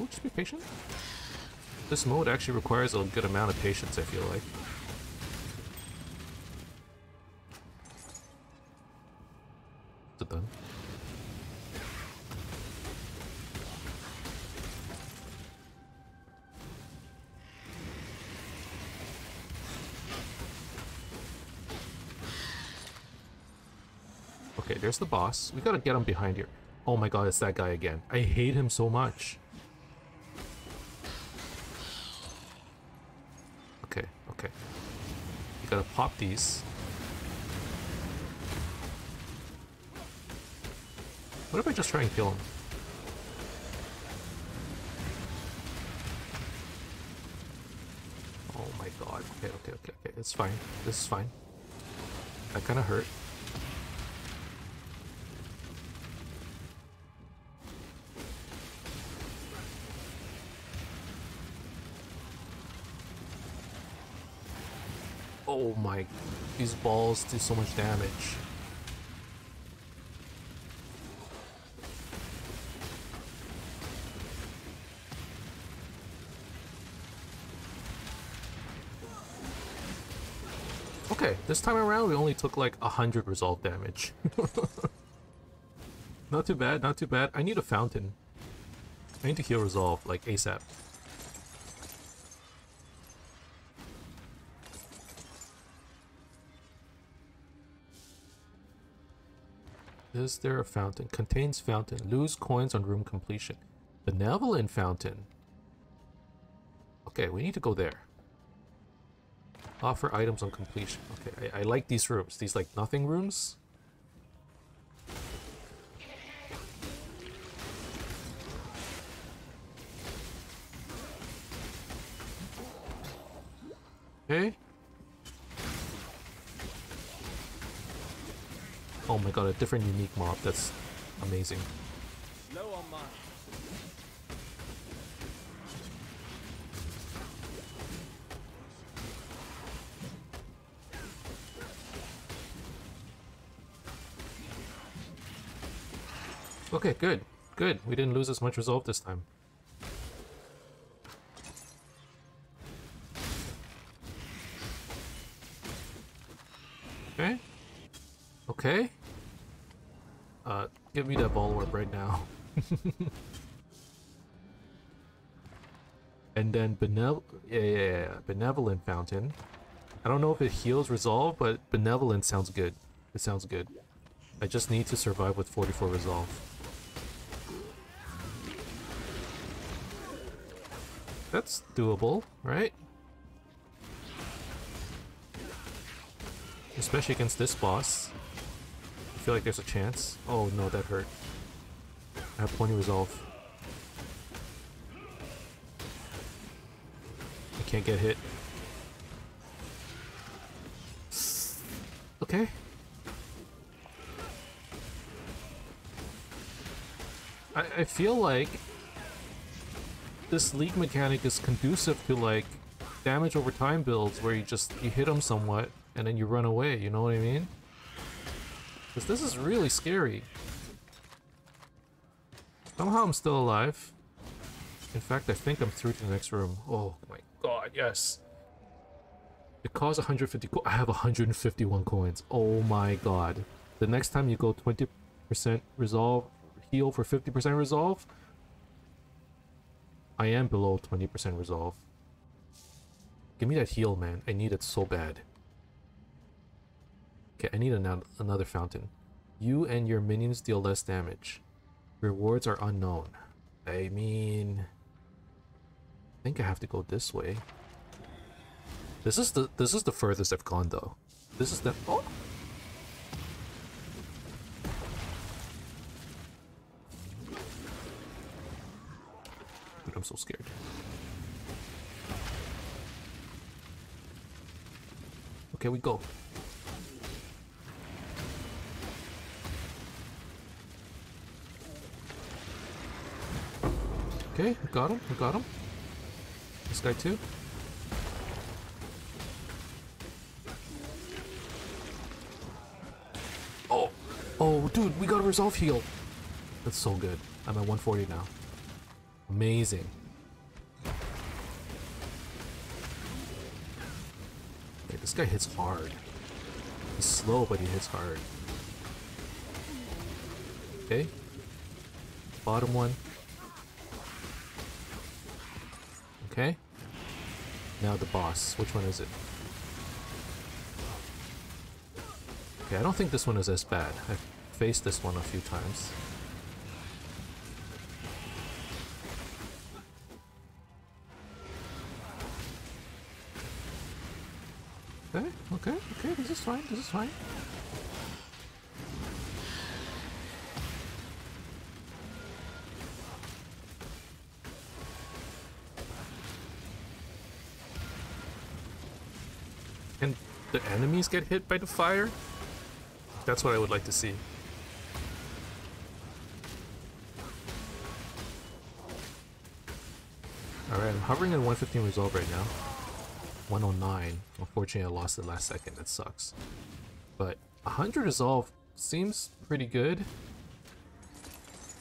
Speaker 1: just be patient. This mode actually requires a good amount of patience, I feel like. Is it done? Okay, there's the boss. We gotta get him behind here. Oh my god, it's that guy again. I hate him so much. Okay. You gotta pop these. What if I just try and kill him? Oh my god. Okay. It's fine. This is fine. That kinda hurt. Oh my, these balls do so much damage. Okay, this time around we only took like 100 resolve damage. Not too bad, not too bad. I need a fountain. I need to heal resolve, like ASAP. Is there a fountain? Contains fountain. Lose coins on room completion. Benevolent fountain. Okay, we need to go there. Offer items on completion. Okay, I like these rooms. These like nothing rooms. Okay. Oh my god, a different unique mob. That's amazing.
Speaker 2: Low on mine.
Speaker 1: Okay, good. Good. We didn't lose as much resolve this time. Okay. Okay. Give me that ball warp right now. And then Benevolent Fountain. I don't know if it heals resolve, but Benevolent sounds good. It sounds good. I just need to survive with 44 resolve. That's doable, right? Especially against this boss. I feel like there's a chance. Oh no, that hurt. I have 20 resolve. I can't get hit. Okay. I feel like this league mechanic is conducive to like damage over time builds where you hit them somewhat and then you run away, you know what I mean? Because this is really scary. Somehow I'm still alive. In fact, I think I'm through to the next room. Oh my god, yes. It costs 150 I have 151 coins. Oh my god. The next time you go 20% resolve, heal for 50% resolve, I am below 20% resolve. Give me that heal, man. I need it so bad. Okay, I need another fountain. You and your minions deal less damage. Rewards are unknown. I mean, I think I have to go this way. This is the furthest I've gone though. This is the oh. Dude, I'm so scared. Okay, we go. Okay, we got him. We got him. This guy too. Oh, oh, dude, we got a resolve heal. That's so good. I'm at 140 now. Amazing. Okay, this guy hits hard. He's slow, but he hits hard. Okay. Bottom one. Okay. Now the boss. Which one is it? Okay, I don't think this one is as bad. I've faced this one a few times. Okay, okay, okay, this is fine, this is fine. And the enemies get hit by the fire? That's what I would like to see. Alright, I'm hovering at 115 resolve right now. 109. Unfortunately, I lost it last second. That sucks. But 100 resolve seems pretty good.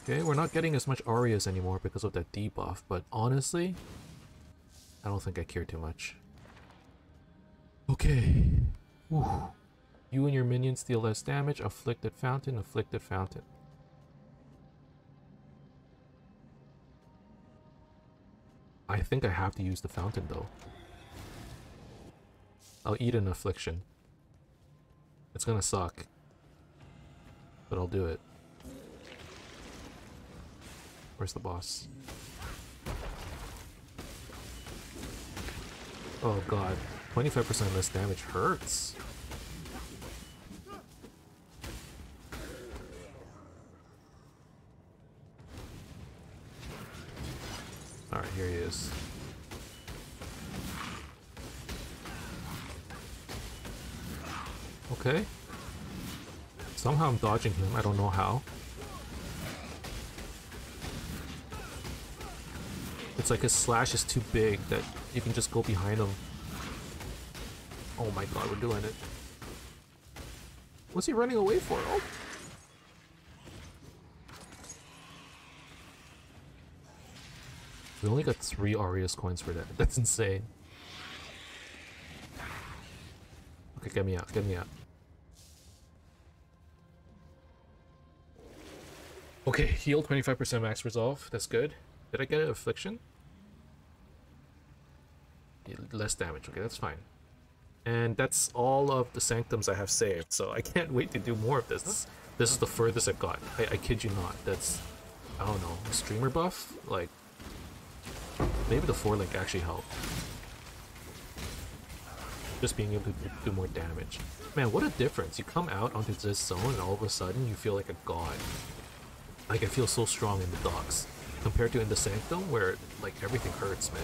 Speaker 1: Okay, we're not getting as much Arias anymore because of that debuff, but honestly, I don't think I care too much. Okay. Ooh. You and your minions deal less damage. Afflicted Fountain, Afflicted Fountain. I think I have to use the fountain though. I'll eat an affliction. It's gonna suck, but I'll do it. Where's the boss? Oh god, 25% less damage hurts. Alright, here he is. Okay. Somehow I'm dodging him, I don't know how. It's like his slash is too big that you can just go behind him. Oh my god, we're doing it. What's he running away for? Oh. We only got 3 Arias coins for that. That's insane. Okay, get me out, get me out. Okay, heal 25% max resolve. That's good. Did I get an affliction? Yeah, less damage. Okay, that's fine. And that's all of the sanctums I have saved, so I can't wait to do more of this. This is the furthest I've got. I kid you not. That's, I don't know, a streamer buff? Like, maybe the 4-link actually helped. Just being able to do more damage. Man, what a difference. You come out onto this zone and all of a sudden you feel like a god. Like, I feel so strong in the docks. Compared to in the Sanctum, where, like, everything hurts, man.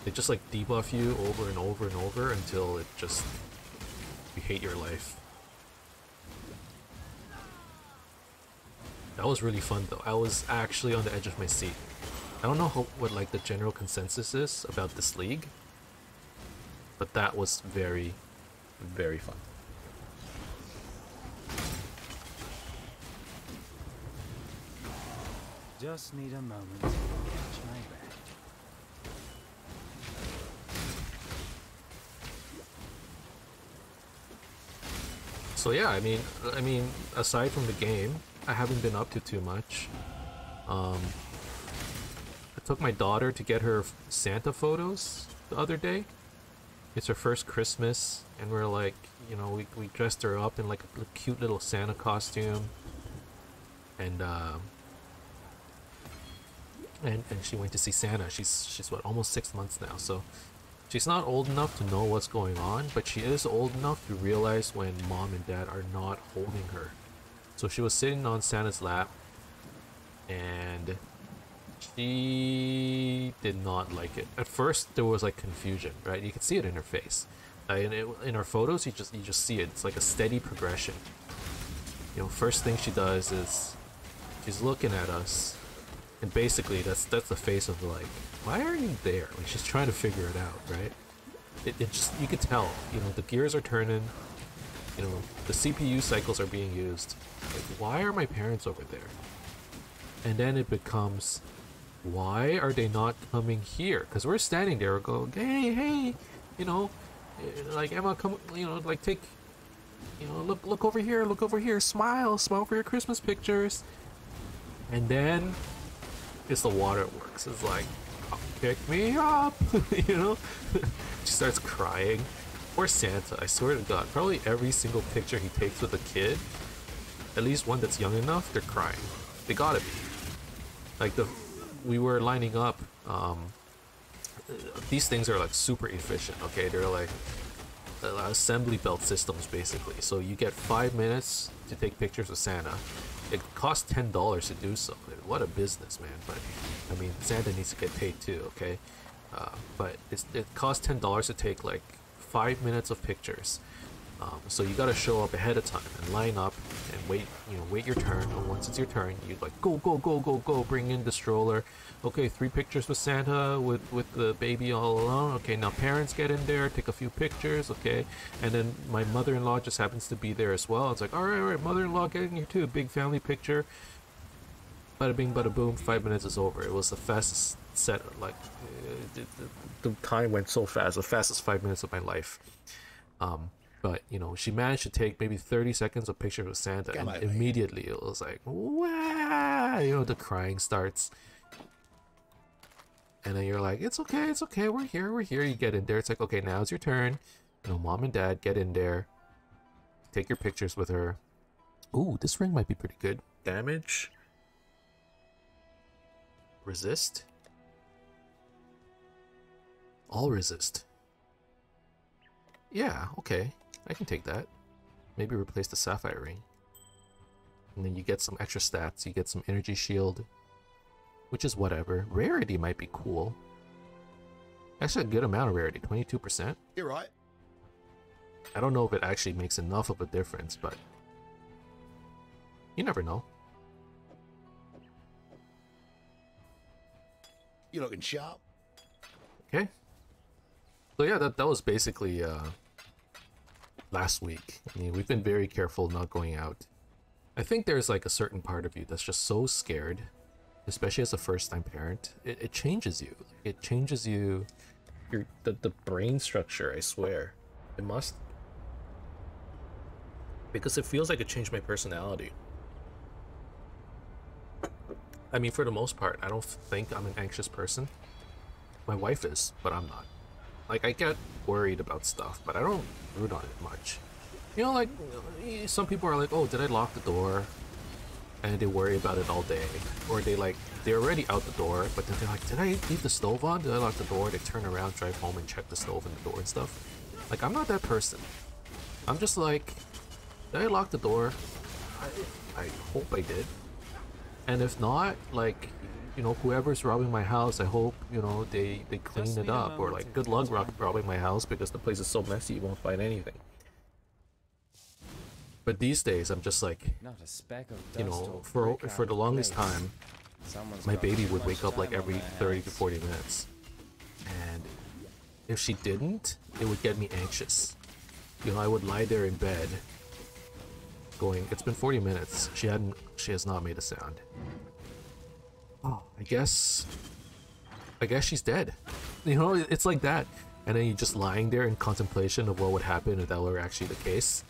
Speaker 1: They just, like, debuff you over and over and over until it just... you hate your life. That was really fun, though. I was actually on the edge of my seat. I don't know what, like, the general consensus is about this league. But that was very, very fun.
Speaker 2: Just need a moment to catch my breath.
Speaker 1: So yeah, I mean, aside from the game, I haven't been up to too much. I took my daughter to get her Santa photos the other day. It's her first Christmas, and we're like, you know, we dressed her up in like a cute little Santa costume, and she went to see Santa. She's what, almost 6 months now, so She's not old enough to know what's going on, but she is old enough to realize when mom and dad are not holding her. So she was sitting on Santa's lap, and she did not like it. At first, there was like confusion, right? You could see it in her face. In her photos, you just see it. It's like a steady progression. You know, first thing she does is she's looking at us, and basically that's the face of like, why are you there? Like she's trying to figure it out, right? It just, you could tell, you know, the gears are turning, you know, the CPU cycles are being used. Like, why are my parents over there? And then it becomes, why are they not coming here? Because we're standing there, go, hey, you know, like Emma, come, you know, like take, you know, look over here, smile for your Christmas pictures. And then it's the waterworks. It's like, oh, pick me up, you know. She starts crying. Poor Santa, I swear to God, probably every single picture he takes with a kid, at least one that's young enough, they're crying. They gotta be. Like we were lining up. These things are like super efficient. Okay, they're like assembly belt systems basically. So you get 5 minutes to take pictures of Santa. It costs $10 to do so. What a business, man! But I mean, Santa needs to get paid too. Okay, but it costs $10 to take like 5 minutes of pictures. So you gotta show up ahead of time and line up and wait, you know, wait your turn. And once it's your turn, you like go, bring in the stroller. Okay, 3 pictures with Santa with the baby all alone. Okay, now parents get in there, take a few pictures. Okay, and then my mother-in-law just happens to be there as well. It's like, all right, mother-in-law, get in here too. Big family picture. Bada bing, bada boom. 5 minutes is over. It was the fastest set. Like the time went so fast. The fastest 5 minutes of my life. But, you know, she managed to take maybe 30 seconds of pictures with Santa, and immediately it was like, wow, you know, the crying starts. And then you're like, it's okay, we're here. You get in there, it's like, okay, now it's your turn. You know, mom and dad, get in there. Take your pictures with her. Ooh, this ring might be pretty good. Damage. Resist. All resist. Yeah, okay. I can take that. Maybe replace the sapphire ring. And then you get some extra stats. You get some energy shield, which is whatever. Rarity might be cool. Actually, a good amount of rarity, 22%.
Speaker 6: You're right.
Speaker 1: I don't know if it actually makes enough of a difference, but you never know.
Speaker 6: You're looking sharp.
Speaker 1: Okay. So yeah, that was basically last week. I mean, we've been very careful not going out. I think there's like a certain part of you that's just so scared, especially as a first-time parent. It changes you. It changes you. The brain structure, I swear. It must. Because it feels like it changed my personality. I mean, for the most part, I don't think I'm an anxious person. My wife is, but I'm not. Like, I get worried about stuff, but I don't root on it much. You know, like, some people are like, oh, did I lock the door? And they worry about it all day. Or they're already out the door, but then they're like, did I leave the stove on? Did I lock the door? They turn around, drive home, and check the stove and the door and stuff. Like, I'm not that person. I'm just like, did I lock the door? I hope I did. And if not, like, you know, whoever's robbing my house, I hope, you know, they clean it up. Or like, good luck robbing my house because the place is so messy you won't find anything. But these days, I'm just like, you know, for the longest time, my baby would wake up like every 30 to 40 minutes. And if she didn't, it would get me anxious. You know, I would lie there in bed going, it's been 40 minutes. She has not made a sound. Oh, I guess she's dead. You know, it's like that. And then you're just lying there in contemplation of what would happen if that were actually the case.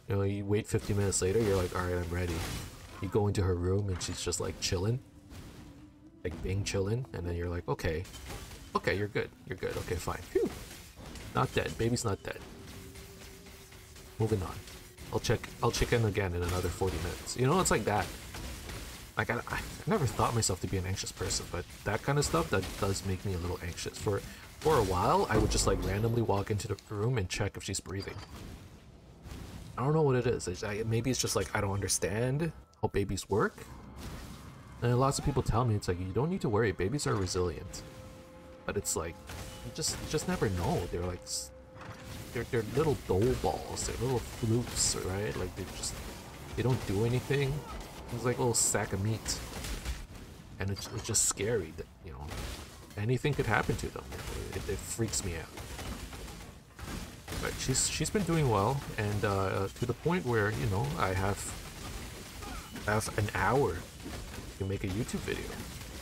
Speaker 1: You know, you wait 50 minutes later, you're like, alright, I'm ready. You go into her room and she's just like chilling. Like being chilling. And then you're like, okay, you're good. Okay, fine. Phew. Not dead. Baby's not dead. Moving on. I'll check in again in another 40 minutes. You know, it's like that. Like, I never thought myself to be an anxious person, but that kind of stuff, that does make me a little anxious. For a while, I would just like randomly walk into the room and check if she's breathing. I don't know what it is. Maybe it's just like I don't understand how babies work. And lots of people tell me it's like, you don't need to worry, babies are resilient. But it's like, you just never know. They're like, they're little dough balls, they're little flukes, right? Like they don't do anything. It's like a little sack of meat. And it's just scary that, you know, anything could happen to them. It freaks me out. But she's been doing well, and to the point where, you know, I have an hour to make a YouTube video,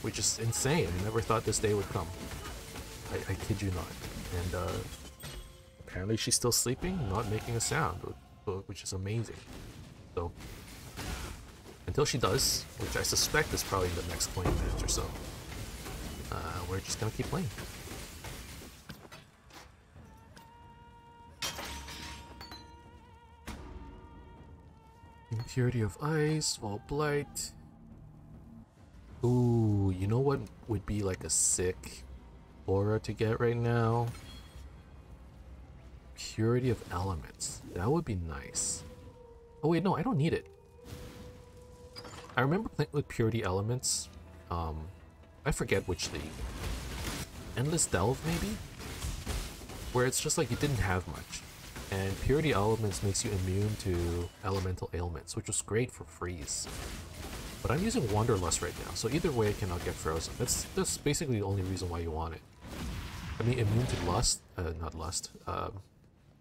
Speaker 1: which is insane. I never thought this day would come. I kid you not. And apparently she's still sleeping, not making a sound, which is amazing. So until she does, which I suspect is probably in the next 20 minutes or so, we're just gonna keep playing. Impurity of Ice, Wall Blight. Ooh, you know what would be like a sick aura to get right now? Purity of Elements. That would be nice. Oh wait, no, I don't need it. I remember playing with Purity Elements. I forget which league. Endless Delve, maybe? Where it's just like you didn't have much. And Purity Elements makes you immune to elemental ailments, which was great for freeze. But I'm using Wanderlust right now, so either way I cannot get frozen. That's basically the only reason why you want it. I mean, immune to lust, not lust,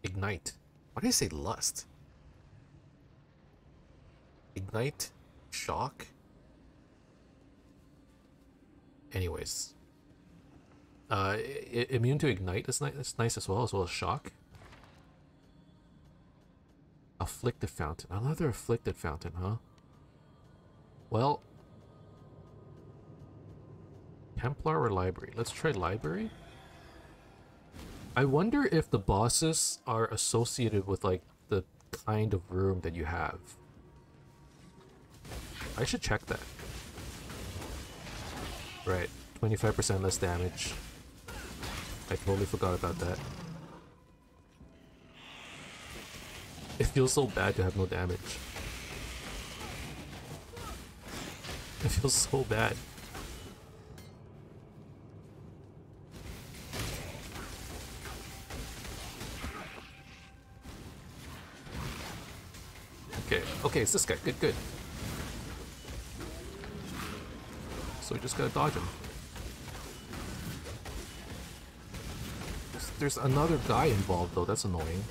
Speaker 1: ignite. Why did I say lust? Ignite? Shock? Anyways. Immune to ignite is nice as well as shock. Afflicted Fountain. Another Afflicted Fountain, huh? Well, Templar or Library? Let's try Library. I wonder if the bosses are associated with like the kind of room that you have. I should check that. Right, 25% less damage. I totally forgot about that. It feels so bad to have no damage. It feels so bad. Okay, it's this guy. Good. So we just gotta dodge him. There's another guy involved though, that's annoying.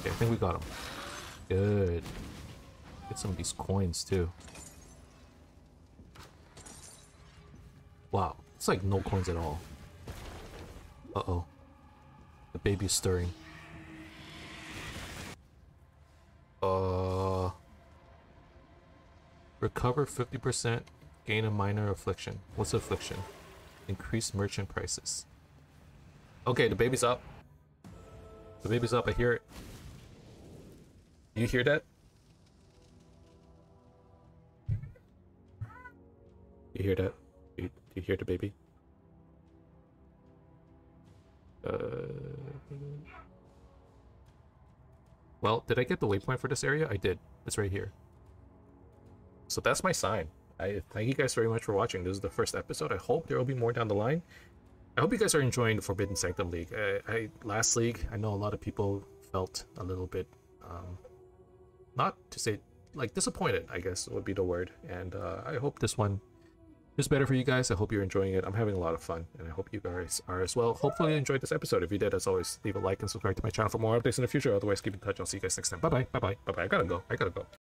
Speaker 1: Okay, I think we got him. Good. Get some of these coins too. Wow, it's like no coins at all. Uh-oh. The baby's stirring. Recover 50%, gain a minor affliction. What's affliction? Increase merchant prices. Okay, the baby's up. The baby's up, I hear it. You hear that? You hear that? Do you hear the baby? Well, did I get the waypoint for this area? I did. It's right here. So that's my sign. I thank you guys very much for watching. This is the first episode. I hope there will be more down the line. I hope you guys are enjoying the Forbidden Sanctum League. Last league, I know a lot of people felt a little bit, not to say, like, disappointed, I guess would be the word. And I hope this one is better for you guys. I hope you're enjoying it. I'm having a lot of fun, and I hope you guys are as well. Hopefully you enjoyed this episode. If you did, as always, leave a like and subscribe to my channel for more updates in the future. Otherwise, keep in touch. I'll see you guys next time. Bye-bye. Bye-bye. Bye-bye. I gotta go.